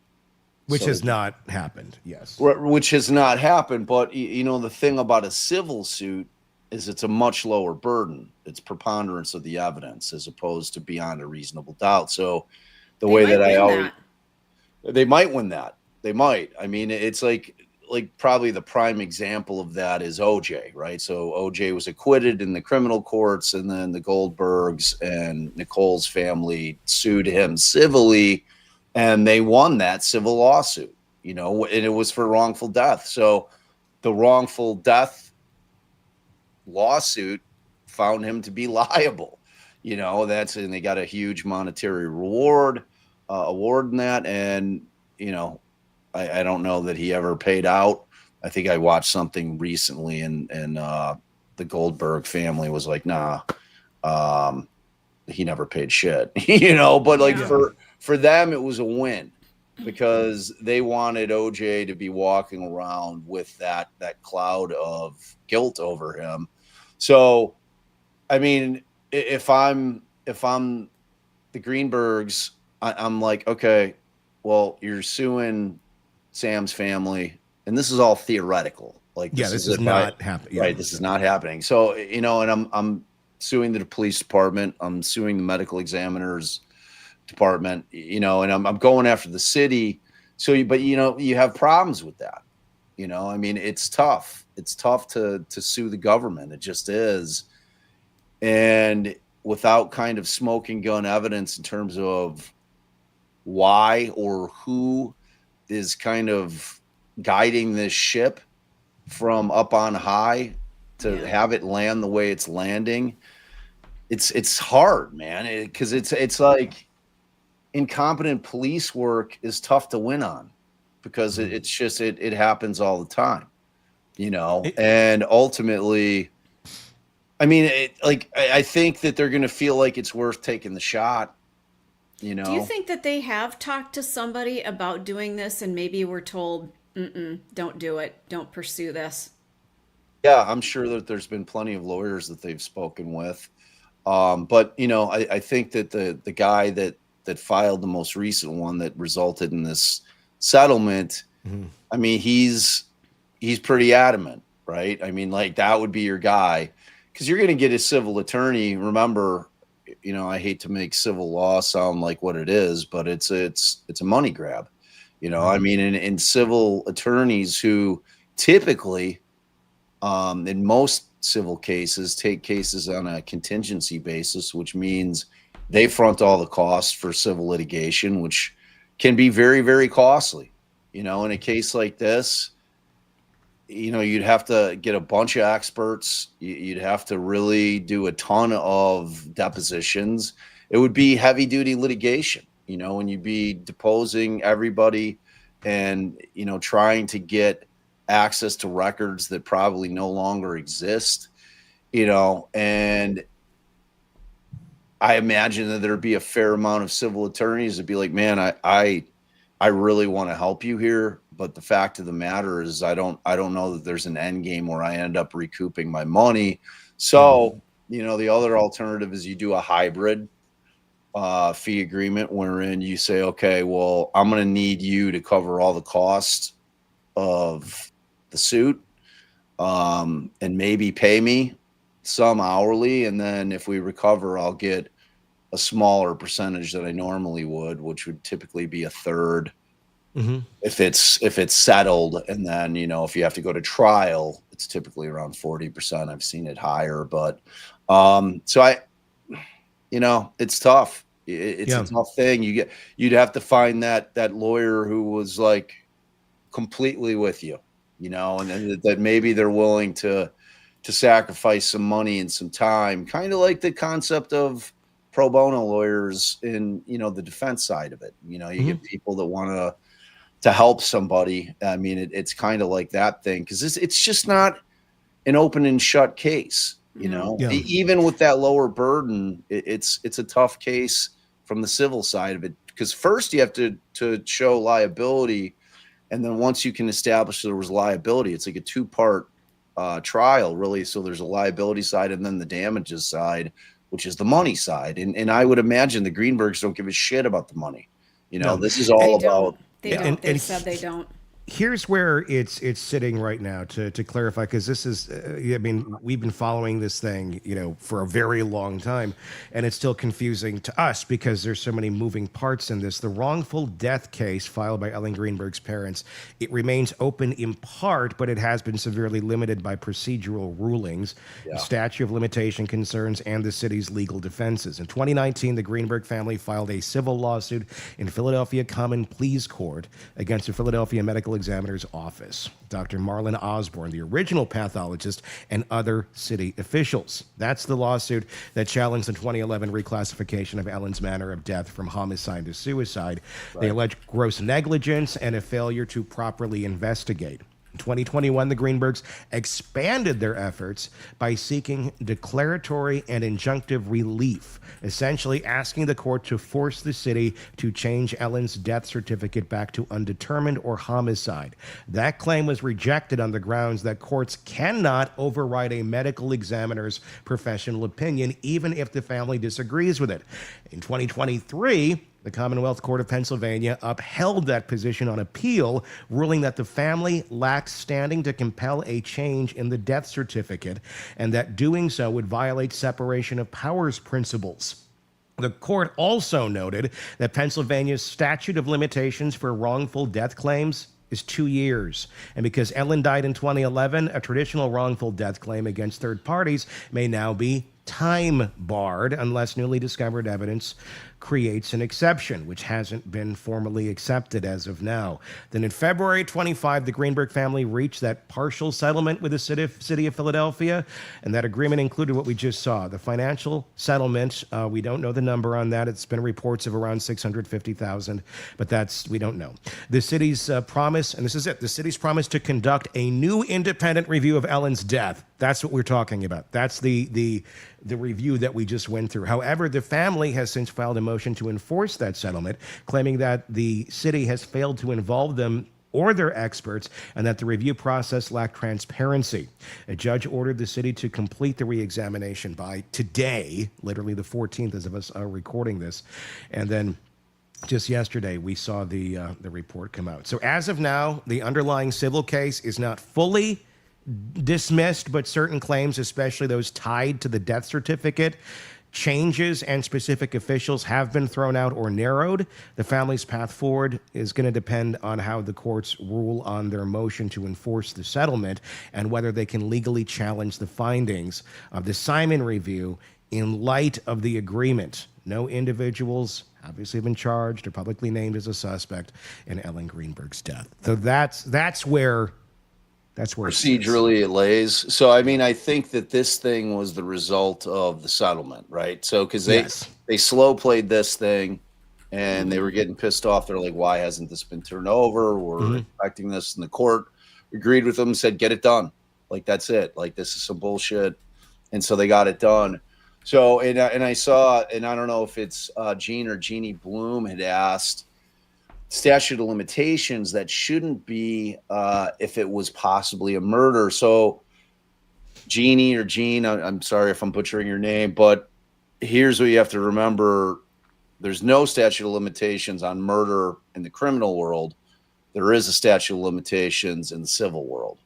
Speaker 2: which has not happened. Yes.
Speaker 4: Which has not happened. But you know, the thing about a civil suit is it's a much lower burden. It's preponderance of the evidence as opposed to beyond a reasonable doubt. So the way that they might win that. They might. I mean, it's like probably the prime example of that is OJ, right? So OJ was acquitted in the criminal courts, and then the Goldbergs and Nicole's family sued him civilly, and they won that civil lawsuit, you know, and it was for wrongful death. So the wrongful death lawsuit found him to be liable, you know, and they got a huge monetary award in that. And, you know, I don't know that he ever paid out. I think I watched something recently and the Goldberg family was like, nah, he never paid shit, you know, but like for them, it was a win because they wanted OJ to be walking around with that cloud of guilt over him. So, I mean, if I'm the Greenbergs, I'm like, okay, well, you're suing Sam's family, and this is all theoretical. Like,
Speaker 2: this is not happening.
Speaker 4: Right, this is not happening. So, you know, and I'm suing the police department. I'm suing the medical examiner's department, and I'm going after the city. So, but you have problems with that. I mean, it's tough. It's tough to sue the government. It just is. And without kind of smoking gun evidence in terms of why or who is kind of guiding this ship from up on high to have it land the way it's landing, it's hard, man, because it's like incompetent police work is tough to win on, because it's just it happens all the time, and ultimately, I mean, I think that they're going to feel like it's worth taking the shot. Do
Speaker 3: you think that they have talked to somebody about doing this and maybe were told, don't do it, don't pursue this?
Speaker 4: Yeah, I'm sure that there's been plenty of lawyers that they've spoken with. But, I think that the guy that filed the most recent one that resulted in this settlement, I mean, he's pretty adamant, right? I mean, like, that would be your guy, because you're going to get a civil attorney. Remember, I hate to make civil law sound like what it is, but it's a money grab. I mean, in civil attorneys who typically, in most civil cases, take cases on a contingency basis, which means they front all the costs for civil litigation, which can be very, very costly. In a case like this, you'd have to get a bunch of experts. You'd have to really do a ton of depositions. It would be heavy duty litigation, and you'd be deposing everybody and, trying to get access to records that probably no longer exist, and I imagine that there'd be a fair amount of civil attorneys that'd be like, man, I really want to help you here, but the fact of the matter is I don't know that there's an end game where I end up recouping my money. So, the other alternative is you do a hybrid fee agreement wherein you say, okay, well, I'm going to need you to cover all the costs of the suit, and maybe pay me some hourly, and then if we recover, I'll get a smaller percentage than I normally would, which would typically be a third if it's settled. And then, if you have to go to trial, it's typically around 40%. I've seen it higher, but so it's tough. It's a tough thing. You'd have to find that lawyer who was like completely with you, and then that maybe they're willing to sacrifice some money and some time, kind of like the concept of pro bono lawyers in, the defense side of it. You get people that want to help somebody. I mean, it's kind of like that thing, because it's just not an open and shut case. Even with that lower burden, it's a tough case from the civil side of it, because first you have to show liability, and then once you can establish there was liability, it's like a two-part trial, really. So there's a liability side and then the damages side, which is the money side. And I would imagine the Greenbergs don't give a shit about the money. This is all about.
Speaker 3: They don't. They said they don't.
Speaker 2: Here's where it's sitting right now, to clarify, because this is, I mean, we've been following this thing, for a very long time, and it's still confusing to us because there's so many moving parts in this. The wrongful death case filed by Ellen Greenberg's parents, it remains open in part, but it has been severely limited by procedural rulings, the statute of limitation concerns, and the city's legal defenses. In 2019, the Greenberg family filed a civil lawsuit in Philadelphia Common Pleas Court against the Philadelphia Medical Examiner's office, Dr. Marlon Osborne, the original pathologist, and other city officials. That's the lawsuit that challenged the 2011 reclassification of Ellen's manner of death from homicide to suicide. Right. They allege gross negligence and a failure to properly investigate. In 2021, the Greenbergs expanded their efforts by seeking declaratory and injunctive relief, essentially asking the court to force the city to change Ellen's death certificate back to undetermined or homicide. That claim was rejected on the grounds that courts cannot override a medical examiner's professional opinion, even if the family disagrees with it. In 2023, The Commonwealth Court of Pennsylvania upheld that position on appeal, ruling that the family lacks standing to compel a change in the death certificate and that doing so would violate separation of powers principles. The court also noted that Pennsylvania's statute of limitations for wrongful death claims is 2 years. And because Ellen died in 2011, a traditional wrongful death claim against third parties may now be time barred unless newly discovered evidence creates an exception, which hasn't been formally accepted as of now. Then in February 25, the Greenberg family reached that partial settlement with the city of Philadelphia, and that agreement included what we just saw. The financial settlement, we don't know the number on that. It's been reports of around $650,000, but we don't know. The city's promise, and this is it, the city's promise to conduct a new independent review of Ellen's death. That's what we're talking about. That's the review that we just went through. However, the family has since filed a motion to enforce that settlement, claiming that the city has failed to involve them or their experts and that the review process lacked transparency. A judge ordered the city to complete the re-examination by today, literally the 14th as of us are recording this. And then just yesterday, we saw the report come out. So as of now, the underlying civil case is not fully dismissed, but certain claims, especially those tied to the death certificate, changes and specific officials have been thrown out or narrowed. The family's path forward is going to depend on how the courts rule on their motion to enforce the settlement and whether they can legally challenge the findings of the Simon review in light of the agreement. No individuals obviously have been charged or publicly named as a suspect in Ellen Greenberg's death. So that's where
Speaker 4: procedurally it lays. So, I mean, I think that this thing was the result of the settlement, right? So, because they slow played this thing and they were getting pissed off. They're like, why hasn't this been turned over? We're expecting this, and the court agreed with them, said, get it done. Like, that's it. Like, this is some bullshit. And so they got it done. So, and I saw, and I don't know if it's Gene or Jeannie Bloom had asked, statute of limitations that shouldn't be if it was possibly a murder. So Jeannie or Gene, I'm sorry if I'm butchering your name, but here's what you have to remember. There's no statute of limitations on murder in the criminal world. There is a statute of limitations in the civil world.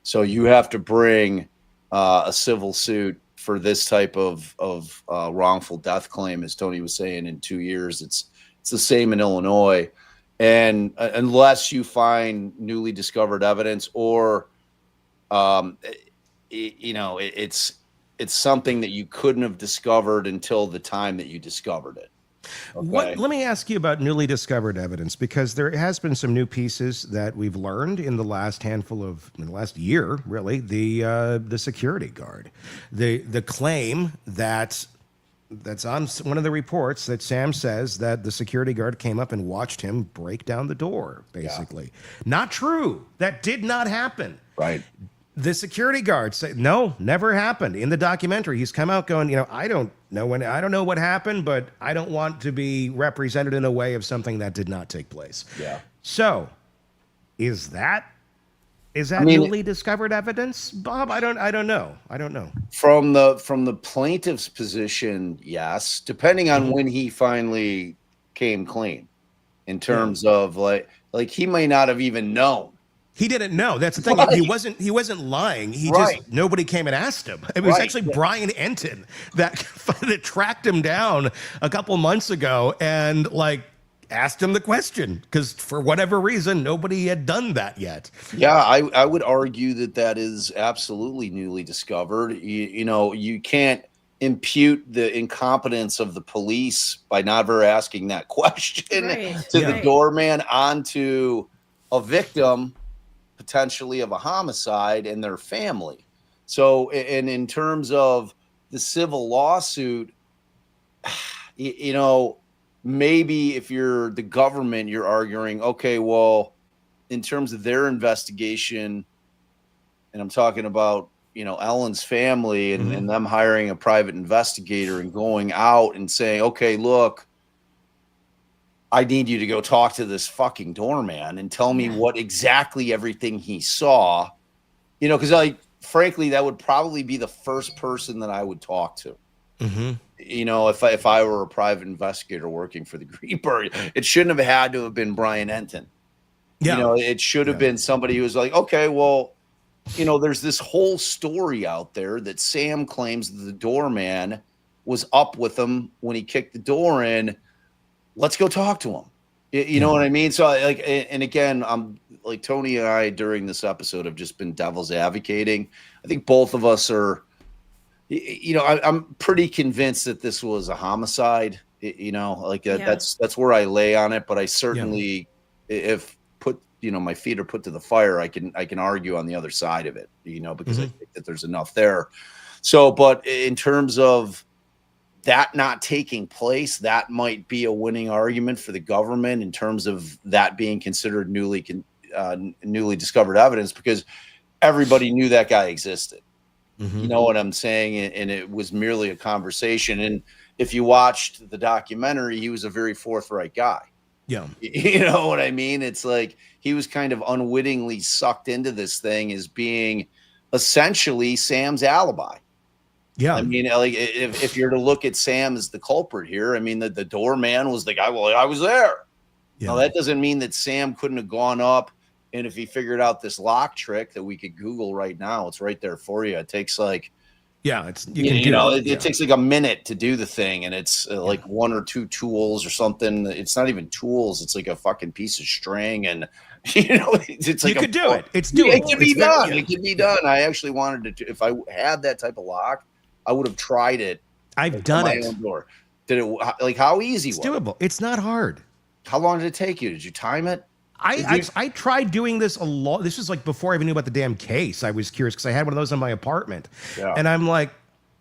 Speaker 4: So you have to bring a civil suit for this type of wrongful death claim, as Tony was saying, in 2 years. It's the same in Illinois. And unless you find newly discovered evidence or, it's something that you couldn't have discovered until the time that you discovered it. Okay?
Speaker 2: Let me ask you about newly discovered evidence, because there has been some new pieces that we've learned in the last last year, really. The security guard, the claim that's on one of the reports that Sam says that the security guard came up and watched him break down the door, basically. Yeah. Not true. That did not happen.
Speaker 4: Right.
Speaker 2: The security guard said, no, never happened. In the documentary, he's come out going, I don't know what happened, but I don't want to be represented in a way of something that did not take place.
Speaker 4: Yeah.
Speaker 2: So is that newly discovered evidence, Bob? I don't know.
Speaker 4: From the plaintiff's position, yes, depending on when he finally came clean, in terms of like he may not have even known. He
Speaker 2: didn't know. That's the thing.
Speaker 4: Right.
Speaker 2: He wasn't lying. Nobody came and asked him. It was actually Brian Enton that tracked him down a couple months ago and asked him the question, because for whatever reason, nobody had done that yet.
Speaker 4: Yeah, I would argue that is absolutely newly discovered. You can't impute the incompetence of the police by never asking that question to the doorman onto a victim, potentially of a homicide, and their family. So, and in terms of the civil lawsuit, maybe if you're the government, you're arguing, okay, well, in terms of their investigation, and I'm talking about, Ellen's family and them hiring a private investigator and going out and saying, okay, look, I need you to go talk to this fucking doorman and tell me what exactly everything he saw, because frankly, that would probably be the first person that I would talk to. you know, if I were a private investigator working for the Greenberg, it shouldn't have had to have been Brian Enton.
Speaker 2: Yeah.
Speaker 4: You know, it should have been somebody who was like, okay, well, you know, there's this whole story out there that Sam claims that the doorman was up with him when he kicked the door in. Let's go talk to him. You know what I mean? So like, and again, I'm like Tony and I during this episode have just been devil's advocating. I think both of us are, you know, I'm pretty convinced that this was a homicide, you know, like that's where I lay on it. But I certainly, if put, you know, my feet are put to the fire, I can argue on the other side of it, you know, because I think that there's enough there. So, but in terms of that not taking place, that might be a winning argument for the government in terms of that being considered newly discovered evidence, because everybody knew that guy existed. You know what I'm saying? And it was merely a conversation. And if you watched the documentary, he was a very forthright guy.
Speaker 2: Yeah.
Speaker 4: You know what I mean? It's like he was kind of unwittingly sucked into this thing as being essentially Sam's alibi. Yeah. I mean, like if you're to look at Sam as the culprit here, I mean, the doorman was the guy. Well, I was there. Yeah. Now, that doesn't mean that Sam couldn't have gone up. And if he figured out this lock trick that we could Google right now, it's right there for you. It takes like, it takes like a minute to do the thing. And it's like one or two tools or something. It's not even tools. It's like a fucking piece of string. And, you know, it's like,
Speaker 2: you could do it. It's doable.
Speaker 4: It can be done. It can be done. I actually wanted to, if I had that type of lock, I would have tried it.
Speaker 2: I've done it.
Speaker 4: Own door. Did it, like, how easy was it?
Speaker 2: It's doable. It's not hard.
Speaker 4: How long did it take you? Did you time it?
Speaker 2: I tried doing this a lot. This was like before I even knew about the damn case. I was curious because I had one of those in my apartment. Yeah. And I'm like,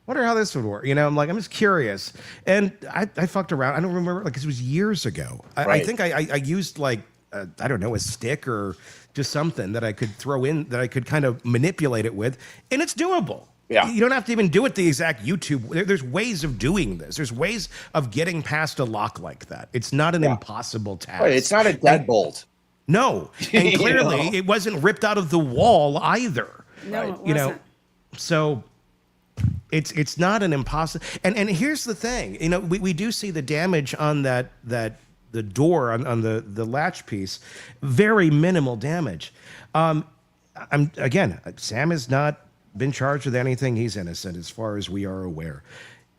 Speaker 2: wonder how this would work. You know, I'm like, I'm just curious. And I fucked around. I don't remember, like, 'cause it was years ago. I think I used like, I don't know, a stick or just something that I could throw in, that I could kind of manipulate it with. And it's doable. Yeah. You don't have to even do it the exact YouTube. There's ways of doing this. There's ways of getting past a lock like that. It's not an impossible task.
Speaker 4: Right. It's not a deadbolt.
Speaker 2: No, and clearly it wasn't ripped out of the wall either.
Speaker 3: No, it wasn't.
Speaker 2: You know, so it's not an impossible. And here's the thing, you know, we do see the damage on the door on the latch piece, very minimal damage. Sam has not been charged with anything. He's innocent as far as we are aware.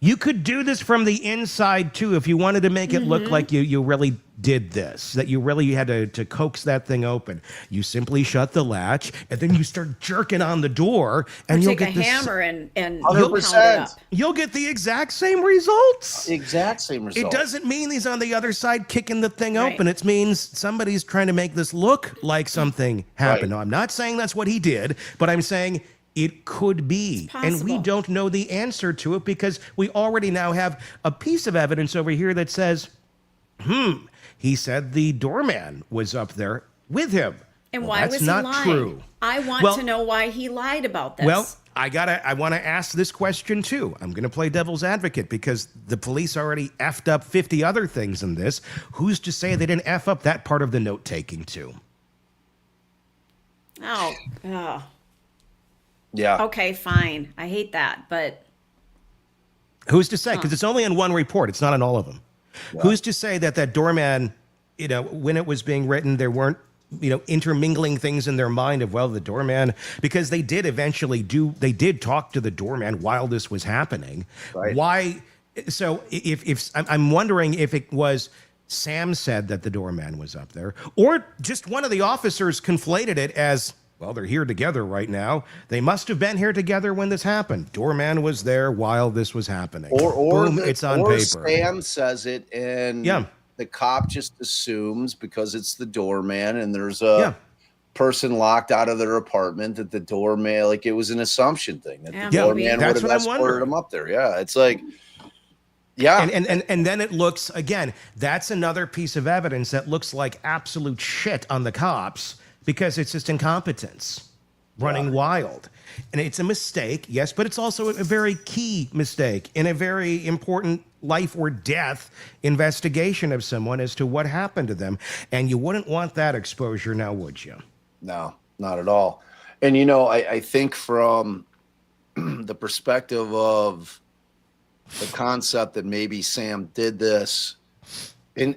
Speaker 2: You could do this from the inside too if you wanted to make it look like you really did this, that you really had to coax that thing open. You simply shut the latch and then you start jerking on the door, and you'll get
Speaker 3: a hammer and
Speaker 4: 100%.
Speaker 3: You'll pound it up.
Speaker 2: You'll get the exact same results.
Speaker 4: Exact same results.
Speaker 2: It doesn't mean he's on the other side kicking the thing open. It means somebody's trying to make this look like something happened. Now, I'm not saying that's what he did, but I'm saying it could be, and we don't know the answer to it because we already now have a piece of evidence over here that says, he said the doorman was up there with him.
Speaker 3: And why was he lying?
Speaker 2: That's not true.
Speaker 3: I want to know why he lied about this.
Speaker 2: Well, I want to ask this question too. I'm going to play devil's advocate because the police already effed up 50 other things in this. Who's to say they didn't F up that part of the note taking too?
Speaker 3: Oh.
Speaker 4: Yeah.
Speaker 3: Okay, fine. I hate that, but
Speaker 2: who's to say? Because it's only in one report. It's not in all of them. Yeah. Who's to say that doorman, you know, when it was being written, there weren't, you know, intermingling things in their mind of, well, the doorman, because they did eventually they did talk to the doorman while this was happening. Right. Why? So if I'm wondering if it was Sam said that the doorman was up there, or just one of the officers conflated it as, well, they're here together right now. They must have been here together when this happened. Doorman was there while this was happening.
Speaker 4: Or
Speaker 2: boom, it's on paper.
Speaker 4: Sam says it, and the cop just assumes because it's the doorman, and there's a person locked out of their apartment that the doorman, like it was an assumption thing that the doorman would have escorted him up there. Yeah, it's like, and
Speaker 2: then it looks again. That's another piece of evidence that looks like absolute shit on the cops. Because it's just incompetence running wild. And it's a mistake, yes, but it's also a very key mistake in a very important life or death investigation of someone as to what happened to them. And you wouldn't want that exposure now, would you?
Speaker 4: No, not at all. And, you know, I think from the perspective of the concept that maybe Sam did this, and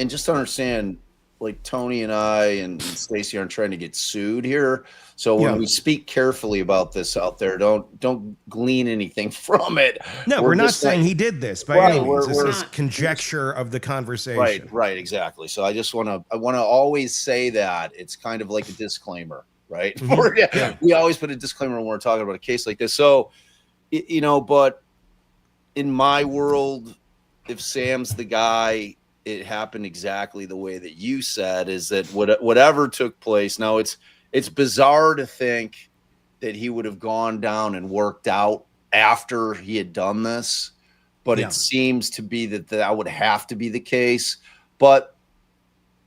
Speaker 4: just to understand, like Tony and I and Stacy aren't trying to get sued here. So when we speak carefully about this out there, don't glean anything from it.
Speaker 2: No, we're not saying he did this by any means. This is conjecture of the conversation.
Speaker 4: Right, exactly. So I want to always say that it's kind of like a disclaimer, right? We always put a disclaimer when we're talking about a case like this. So, but in my world, if Sam's the guy, it happened exactly the way that you said, is that whatever took place. Now it's bizarre to think that he would have gone down and worked out after he had done this, but it seems to be that would have to be the case. But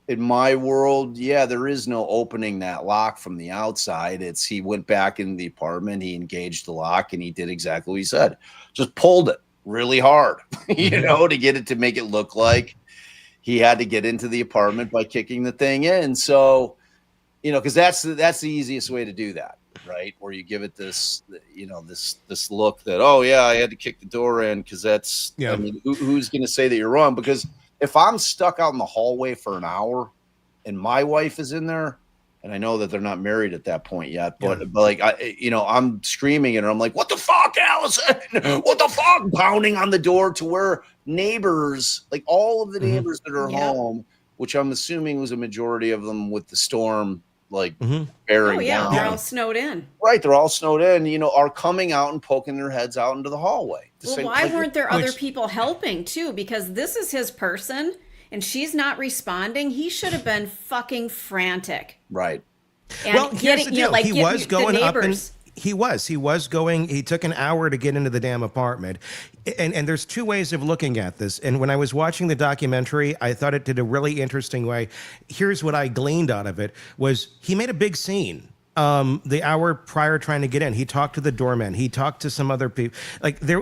Speaker 4: in my world, there is no opening that lock from the outside. He went back into the apartment, he engaged the lock, and he did exactly what he said. Just pulled it really hard, to get it to make it look like he had to get into the apartment by kicking the thing in. So, because that's the easiest way to do that, right? Where you give it this, this look that, oh yeah, I had to kick the door in because that's, I mean, who's going to say that you're wrong? Because if I'm stuck out in the hallway for an hour and my wife is in there, and I know that they're not married at that point yet, but like, I'm screaming at her. I'm like, what the fuck, Allison? What the fuck? Pounding on the door to where neighbors, like all of the neighbors that are home, which I'm assuming was a majority of them with the storm, like bearing down.
Speaker 3: They're all snowed in.
Speaker 4: Right. They're all snowed in, are coming out and poking their heads out into the hallway.
Speaker 3: Well, why weren't there other people helping too? Because this is his person and she's not responding. He should have been fucking frantic.
Speaker 4: Right.
Speaker 3: And
Speaker 2: well, here's the deal. He was going up and he took an hour to get into the damn apartment. And there's two ways of looking at this. And when I was watching the documentary, I thought it did a really interesting way. Here's what I gleaned out of it was he made a big scene. The hour prior trying to get in, he talked to the doorman. He talked to some other people.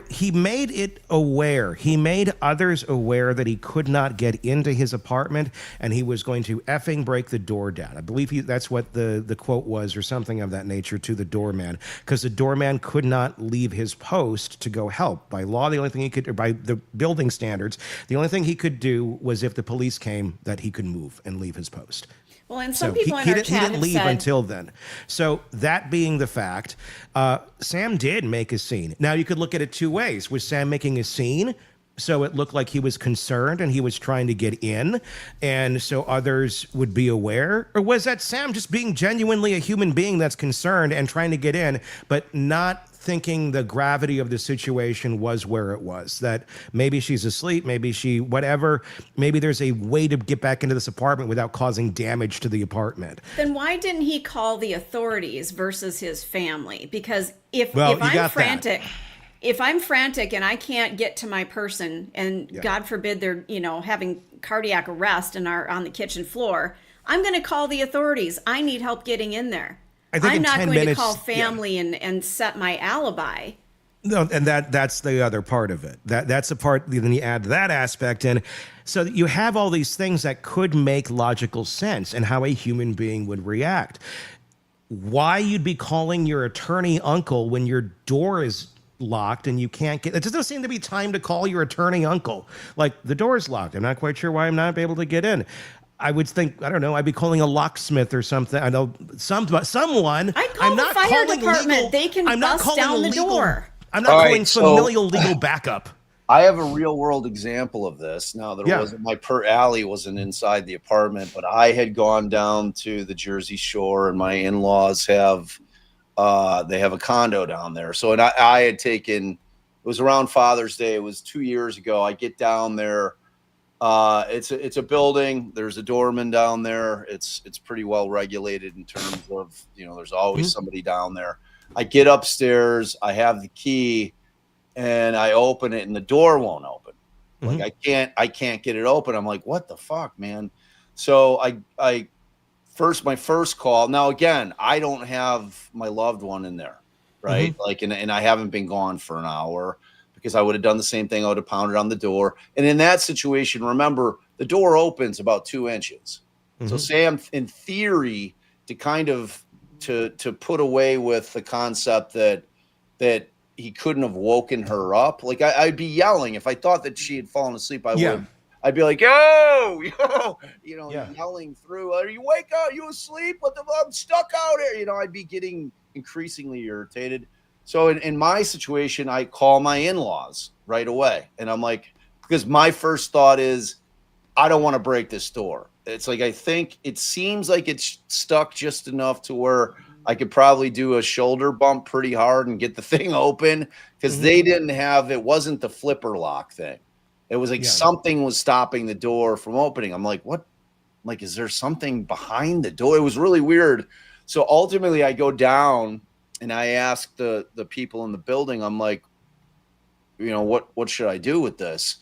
Speaker 2: He made it aware. He made others aware that he could not get into his apartment, and he was going to effing break the door down. I believe that's what the quote was, or something of that nature, to the doorman, because the doorman could not leave his post to go help. By law, the only thing he could, or by the building standards, the only thing he could do was if the police came, that he could move and leave his post.
Speaker 3: Well, and some people in our chat
Speaker 2: he didn't leave
Speaker 3: said,
Speaker 2: until then. So that being the fact, Sam did make a scene. Now you could look at it two ways. Was Sam making a scene so it looked like he was concerned and he was trying to get in, and so others would be aware? Or was that Sam just being genuinely a human being that's concerned and trying to get in, but not thinking the gravity of the situation was where it was, that maybe she's asleep, maybe maybe there's a way to get back into this apartment without causing damage to the apartment? Then
Speaker 3: why didn't he call the authorities versus his family? Because if I'm frantic and I can't get to my person, and God forbid they're, having cardiac arrest and are on the kitchen floor, I'm going to call the authorities. I need help getting in there. I'm not going to call family and set my alibi.
Speaker 2: No, and that's the other part of it. That's the part, then you add that aspect in. So you have all these things that could make logical sense and how a human being would react. Why you'd be calling your attorney uncle when your door is locked and you can't get, it doesn't seem to be time to call your attorney uncle. Like, the door's locked. I'm not quite sure why I'm not able to get in. I would think, I don't know, I'd be calling a locksmith or something. I know someone.
Speaker 3: I call the fire department. They can bust down the door.
Speaker 2: I'm not calling familial legal backup.
Speaker 4: I have a real world example of this. Now, Allie wasn't inside the apartment, but I had gone down to the Jersey Shore, and my in-laws have a condo down there. So, and I had taken, it was around Father's Day. It was 2 years ago. I get down there. It's a building. There's a doorman down there. It's pretty well regulated in terms of, there's always somebody down there. I get upstairs, I have the key, and I open it and the door won't open. Like I can't get it open. I'm like, what the fuck, man? So my first call. Now again, I don't have my loved one in there, right? Like, and I haven't been gone for an hour, because I would have done the same thing. I would have pounded on the door. And in that situation, remember, the door opens about 2 inches. So Sam, in theory, to kind of to put away with the concept that he couldn't have woken her up. Like I'd be yelling if I thought that she had fallen asleep. I would. I'd be like, yo, yelling through. Are you wake up? Are you asleep? What the? I'm stuck out here. I'd be getting increasingly irritated. So in my situation, I call my in-laws right away, and I'm like, because my first thought is, I don't want to break this door. It's like, I think it seems like it's stuck just enough to where I could probably do a shoulder bump pretty hard and get the thing open, because they didn't have, it wasn't the flipper lock thing. It was like something was stopping the door from opening. I'm like, what? Like, is there something behind the door? It was really weird. So ultimately I go down and I ask the people in the building, I'm like, what should I do with this?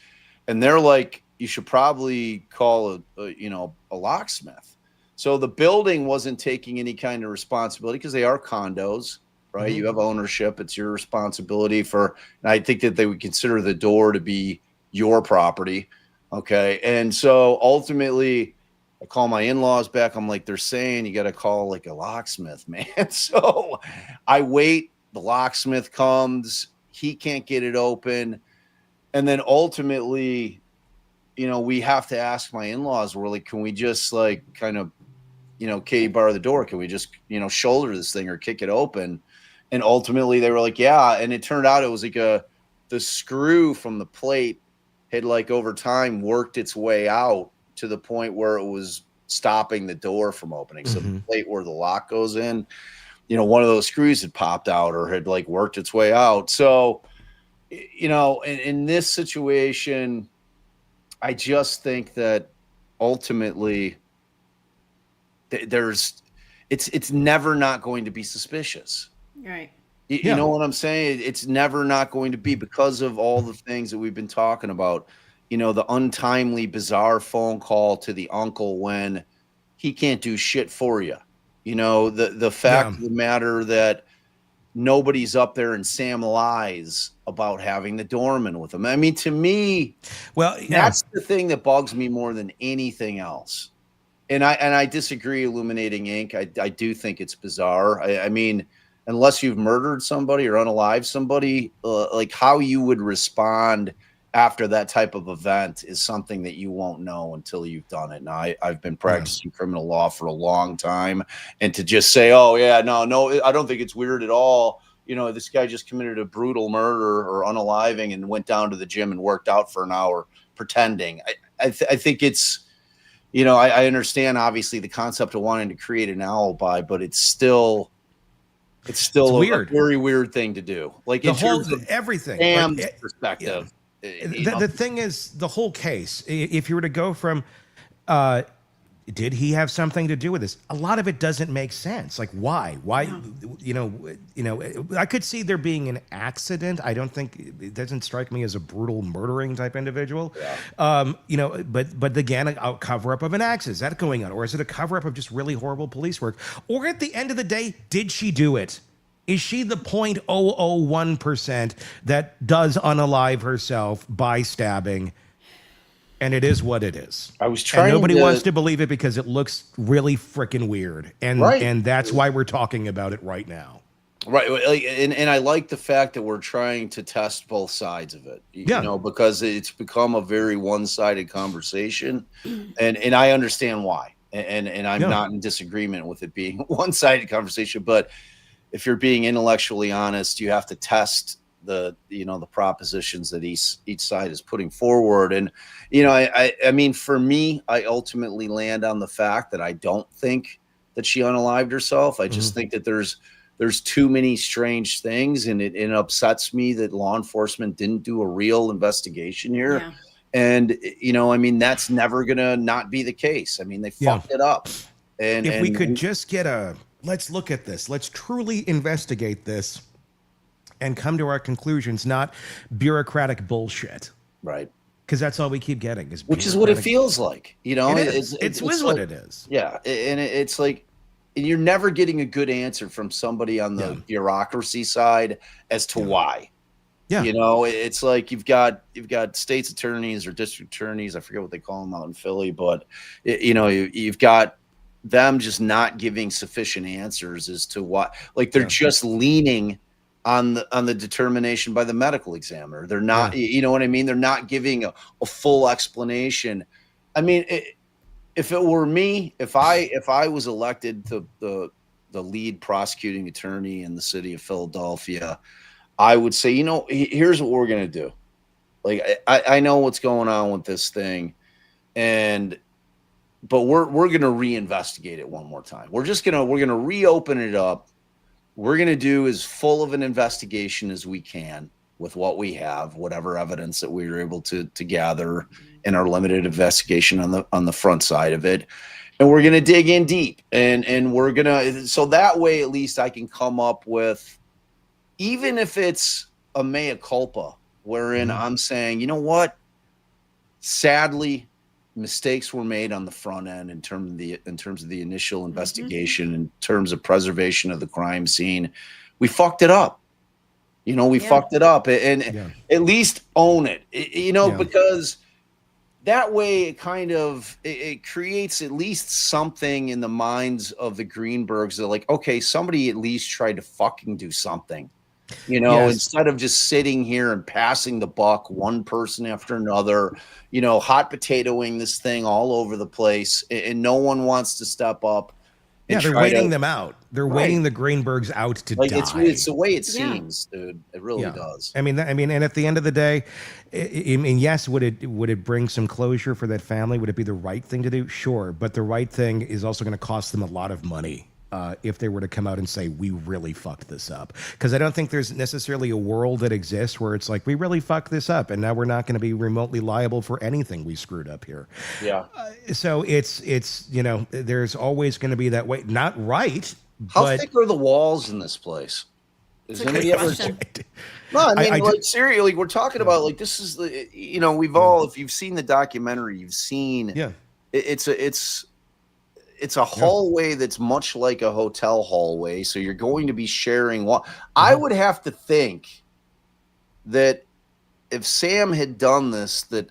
Speaker 4: And they're like, you should probably call a locksmith. So the building wasn't taking any kind of responsibility, because they are condos, right? You have ownership. It's your responsibility and I think that they would consider the door to be your property. Okay. And so ultimately I call my in-laws back. I'm like, they're saying you got to call like a locksmith, man. So I wait, the locksmith comes, he can't get it open. And then ultimately, we have to ask my in-laws, we're like, can we just like kind of, Katie, borrow the door? Can we just, shoulder this thing or kick it open? And ultimately they were like, yeah. And it turned out it was like the screw from the plate had like over time worked its way out to the point where it was stopping the door from opening. So the plate where the lock goes in, one of those screws had popped out or had like worked its way out. So, in this situation, I just think that ultimately it's never not going to be suspicious.
Speaker 3: Right.
Speaker 4: You know what I'm saying? It's never not going to be, because of all the things that we've been talking about, the untimely, bizarre phone call to the uncle when he can't do shit for you. The fact of the matter that nobody's up there and Sam lies about having the doorman with him. I mean, to me, that's the thing that bugs me more than anything else. And I disagree, Illuminating Inc. I do think it's bizarre. I mean, unless you've murdered somebody or unalived somebody, like how you would respond after that type of event is something that you won't know until you've done it. Now, I've been practicing criminal law for a long time, and to just say, oh yeah, no, I don't think it's weird at all. This guy just committed a brutal murder or unaliving and went down to the gym and worked out for an hour pretending. I think it's, I understand obviously the concept of wanting to create an alibi, but it's still weird. A very weird thing to do. Like
Speaker 2: the
Speaker 4: in
Speaker 2: whole
Speaker 4: terms of
Speaker 2: everything,
Speaker 4: Sam's perspective.
Speaker 2: The thing is, the whole case, if you were to go from, did he have something to do with this? A lot of it doesn't make sense. Like, why? I could see there being an accident. I don't think, it doesn't strike me as a brutal murdering type individual. But again, a cover up of an accident. Is that going on? Or is it a cover up of just really horrible police work? Or at the end of the day, did she do it? Is she the 0.001% that does unalive herself by stabbing? And it is what it is.
Speaker 4: I was trying.
Speaker 2: And nobody wants to believe it because it looks really freaking weird, and that's why we're talking about it right now.
Speaker 4: Right, and I like the fact that we're trying to test both sides of it. Because it's become a very one-sided conversation, and I understand why, and I'm not in disagreement with it being a one-sided conversation, but if you're being intellectually honest, you have to test the propositions that each side is putting forward. And I mean, for me, I ultimately land on the fact that I don't think that she unalived herself. I just think that there's too many strange things, and it upsets me that law enforcement didn't do a real investigation here. Yeah. And I mean, that's never gonna not be the case. I mean, they fucked it up. And
Speaker 2: if we could just get let's look at this. Let's truly investigate this and come to our conclusions, not bureaucratic bullshit.
Speaker 4: Right.
Speaker 2: Because that's all we keep getting.
Speaker 4: Which is what it feels like.
Speaker 2: It's what it is.
Speaker 4: Yeah. And it's like, you're never getting a good answer from somebody on the bureaucracy side as to why. Yeah. It's like you've got state's attorneys or district attorneys. I forget what they call them out in Philly, but you've got them just not giving sufficient answers as to what, like they're just leaning on the determination by the medical examiner. They're not, you know what I mean? They're not giving a full explanation. I mean, if it were me, if I was elected to the lead prosecuting attorney in the city of Philadelphia, I would say, here's what we're going to do. Like, I know what's going on with this thing, but we're going to reinvestigate it one more time. We're going to reopen it up. We're going to do as full of an investigation as we can with what we have, whatever evidence that we were able to gather in our limited investigation on the front side of it. And we're going to dig in deep, and we're going to, so that way, at least I can come up with, even if it's a mea culpa, wherein I'm saying, you know what, sadly, mistakes were made on the front end in terms of the initial investigation, in terms of preservation of the crime scene. We fucked it up. Fucked it up, and at least own it. Because that way it creates at least something in the minds of the Greenbergs that, like, okay, somebody at least tried to fucking do something. Instead of just sitting here and passing the buck, one person after another, hot potatoing this thing all over the place, and no one wants to step up.
Speaker 2: Yeah, they're waiting them out. They're waiting the Greenbergs out to die.
Speaker 4: It's the way it seems, dude. It really does.
Speaker 2: I mean, and at the end of the day, yes, would it bring some closure for that family? Would it be the right thing to do? Sure, but the right thing is also going to cost them a lot of money. If they were to come out and say, we really fucked this up. Because I don't think there's necessarily a world that exists where it's like, we really fucked this up, and now we're not going to be remotely liable for anything we screwed up here.
Speaker 4: Yeah.
Speaker 2: So it's there's always going to be that way. Not right.
Speaker 4: How thick are the walls in this place? Is anybody ever? No, I mean, seriously, we're talking about, like, this is the, we've all, if you've seen the documentary, you've seen, it's a hallway that's much like a hotel hallway. So you're going to be sharing. I would have to think that if Sam had done this, that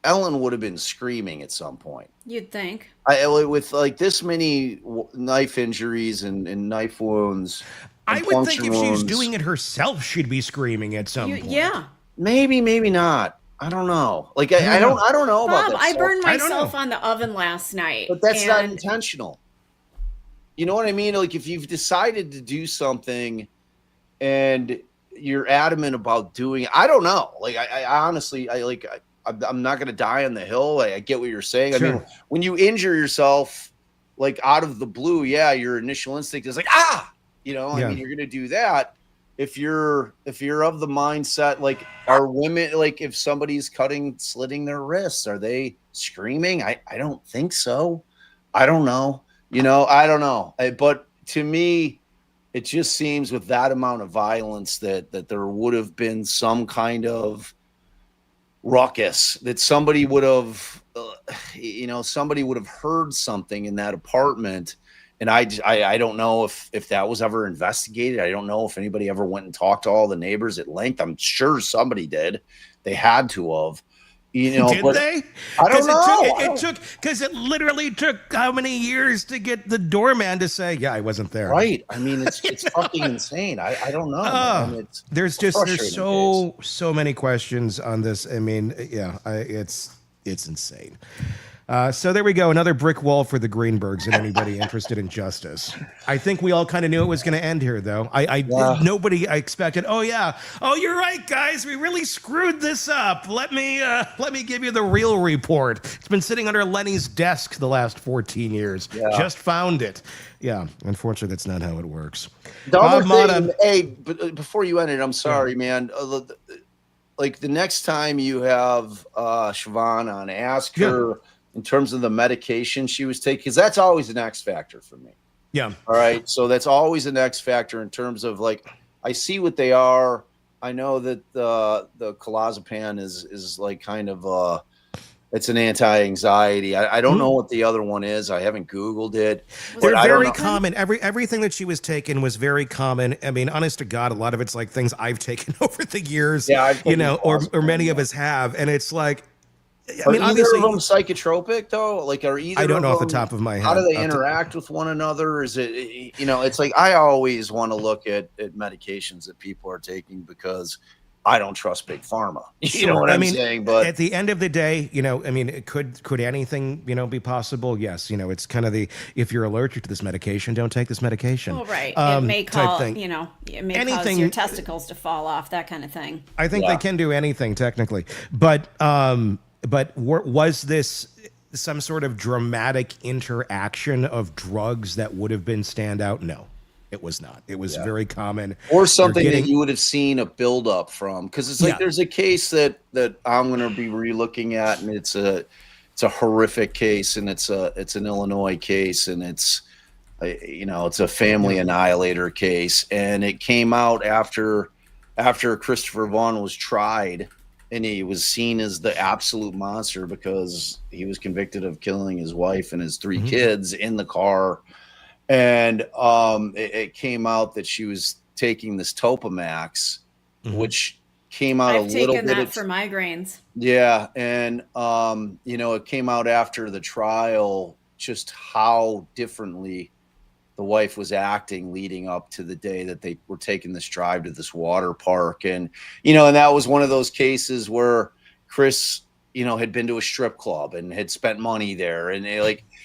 Speaker 4: Ellen would have been screaming at some point.
Speaker 3: You'd think.
Speaker 4: With like this many knife injuries and knife wounds.
Speaker 2: I would think if she's doing it herself, she'd be screaming at some point.
Speaker 3: Yeah.
Speaker 4: Maybe not. I don't know. Like, I don't know about
Speaker 3: Bob,
Speaker 4: that.
Speaker 3: I burned myself on the oven last night.
Speaker 4: But that's not intentional. You know what I mean? Like, if you've decided to do something and you're adamant about doing it, I don't know. Like, I honestly, I'm not going to die on the hill. I get what you're saying. Sure. I mean, when you injure yourself, like, out of the blue, your initial instinct is like, I mean, you're going to do that. If you're of the mindset, like, are women, like, if somebody's slitting their wrists, are they screaming? I don't think so. I don't know. I don't know. But to me, it just seems with that amount of violence that there would have been some kind of ruckus, that somebody would have, somebody would have heard something in that apartment. And I don't know if that was ever investigated. I don't know if anybody ever went and talked to all the neighbors at length. I'm sure somebody did. They had to have. Did
Speaker 2: they?
Speaker 4: I don't know.
Speaker 2: It took, because it literally took how many years to get the doorman to say, yeah, I wasn't there.
Speaker 4: Right. I mean, it's fucking insane. I don't know.
Speaker 2: There's so many questions on this. I mean, it's insane. So there we go. Another brick wall for the Greenbergs and anybody interested in justice. I think we all kind of knew it was going to end here, though. Nobody expected. Oh, you're right, guys. We really screwed this up. Let me give you the real report. It's been sitting under Lenny's desk the last 14 years. Yeah. Just found it. Yeah. Unfortunately, that's not how it works.
Speaker 4: Bob Motta. Hey, but before you end it, I'm sorry, man. Like, the next time you have Siobhan on, ask her in terms of the medication she was taking, because that's always an X factor for me.
Speaker 2: Yeah.
Speaker 4: All right. So that's always an X factor in terms of, like, I see what they are. I know that the clozapam is like kind of it's an anti-anxiety. I don't know what the other one is. I haven't Googled it.
Speaker 2: They're very common. Everything that she was taking was very common. I mean, honest to God, a lot of it's like things I've taken over the years, or many of us have. And it's like, I mean,
Speaker 4: are either
Speaker 2: obviously,
Speaker 4: of them psychotropic though? Like, are either?
Speaker 2: I don't know
Speaker 4: of
Speaker 2: off the
Speaker 4: them,
Speaker 2: top of my head.
Speaker 4: how do they interact with one another? Is it, it's like I always want to look at medications that people are taking because I don't trust big pharma. You know what I'm saying? But
Speaker 2: at the end of the day, I mean, could anything, be possible? Yes. It's kind of if you're allergic to this medication, don't take this medication.
Speaker 3: Well, right. It may cause,
Speaker 2: thing.
Speaker 3: it may cause your testicles to fall off, that kind of thing.
Speaker 2: I think they can do anything technically, but was this some sort of dramatic interaction of drugs that would have been standout? No. It was not. It was very common.
Speaker 4: Or something that you would have seen a buildup from. Because it's like there's a case that I'm going to be relooking at, and it's a horrific case, and it's an Illinois case, and it's a family annihilator case, and it came out after Christopher Vaughn was tried, and he was seen as the absolute monster because he was convicted of killing his wife and his 3 kids in the car. And it came out that she was taking this Topamax, which came out
Speaker 3: I've
Speaker 4: a little bit.
Speaker 3: taken that for migraines.
Speaker 4: Yeah, and it came out after the trial just how differently the wife was acting leading up to the day that they were taking this drive to this water park, and and that was one of those cases where Chris had been to a strip club and had spent money there, and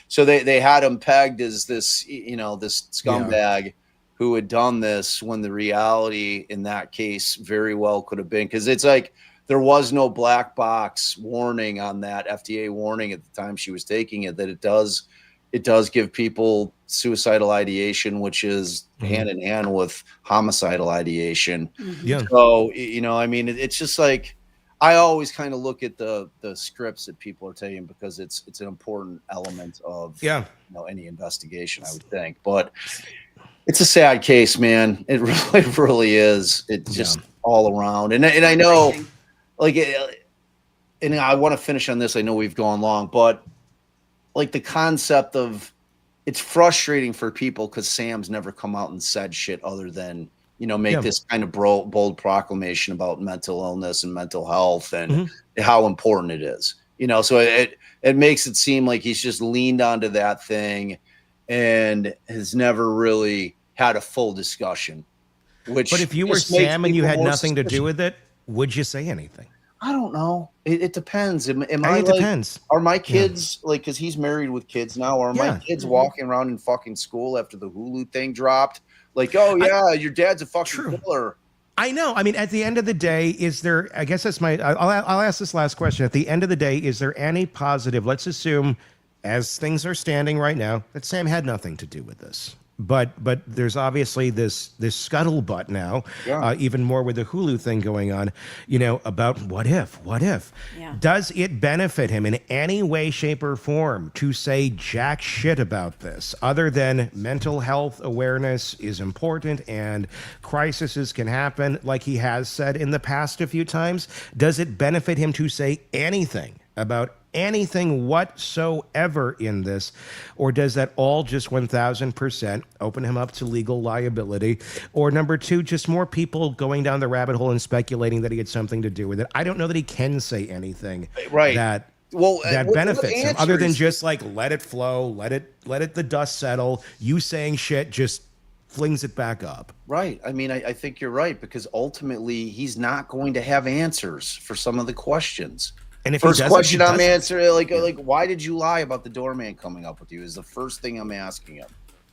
Speaker 4: so they had him pegged as this, this scumbag who had done this, when the reality in that case very well could have been, because it's like there was no black box warning on that FDA warning at the time she was taking it, that it does give people suicidal ideation, which is hand in hand with homicidal ideation.
Speaker 2: Yeah.
Speaker 4: So, I mean, it's just like, I always kind of look at the scripts that people are taking because it's an important element of any investigation, I would think. But it's a sad case, man. It really is. It's just all around. And I know, and I want to finish on this. I know we've gone long, but the concept of, it's frustrating for people because Sam's never come out and said shit other than make this kind of bold proclamation about mental illness and mental health and how important it is. So it makes it seem like he's just leaned onto that thing and has never really had a full discussion. But
Speaker 2: if you were Sam and you had nothing to do with it, would you say anything?
Speaker 4: I don't know. It depends. It
Speaker 2: depends.
Speaker 4: Are my kids because he's married with kids now? Are my kids walking around in fucking school after the Hulu thing dropped? Your dad's a fucking killer.
Speaker 2: I know. I mean, at the end of the day, is there, I guess that's I'll ask this last question. At the end of the day, is there any positive? Let's assume, as things are standing right now, that Sam had nothing to do with this. But there's obviously this scuttlebutt now, even more with the Hulu thing going on, about what if? Yeah. Does it benefit him in any way, shape, or form to say jack shit about this, other than mental health awareness is important and crises can happen, like he has said in the past a few times? Does it benefit him to say anything about anything whatsoever in this, or does that all just 1000% open him up to legal liability? Or number 2, just more people going down the rabbit hole and speculating that he had something to do with it? I don't know that he can say anything that benefits him, other than just let it flow, let it the dust settle. You saying shit just flings it back up.
Speaker 4: Right. I mean, I think you're right, because ultimately he's not going to have answers for some of the questions. And if first question I'm answering, why did you lie about the doorman coming up with you, is the first thing I'm asking him.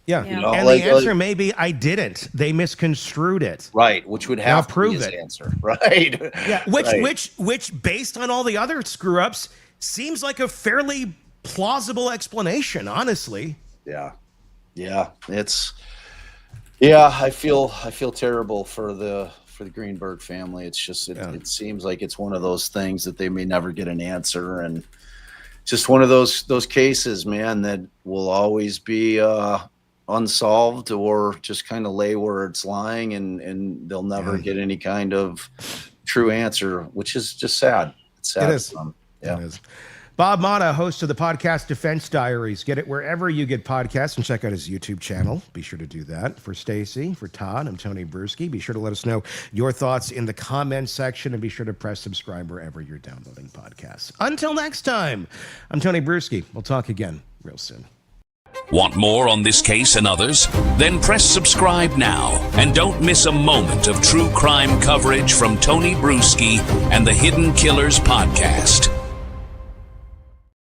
Speaker 2: Yeah. And the answer may be, I didn't. They misconstrued it.
Speaker 4: Right. Which would have to be his answer. Right.
Speaker 2: Yeah. Which based on all the other screw ups, seems like a fairly plausible explanation, honestly.
Speaker 4: Yeah. Yeah. I feel terrible for the Greenberg family. It's just it seems like it's one of those things that they may never get an answer, and just one of those cases, man, that will always be unsolved, or just kind of lay where it's lying, and they'll never get any kind of true answer, which is just sad. It's sad.
Speaker 2: It is. It is. Bob Motta, host of the podcast Defense Diaries. Get it wherever you get podcasts, and check out his YouTube channel. Be sure to do that. For Stacy, for Todd, I'm Tony Brueski. Be sure to let us know your thoughts in the comments section, and be sure to press subscribe wherever you're downloading podcasts. Until next time, I'm Tony Brueski. We'll talk again real soon.
Speaker 1: Want more on this case and others? Then press subscribe now and don't miss a moment of true crime coverage from Tony Brueski and the Hidden Killers podcast.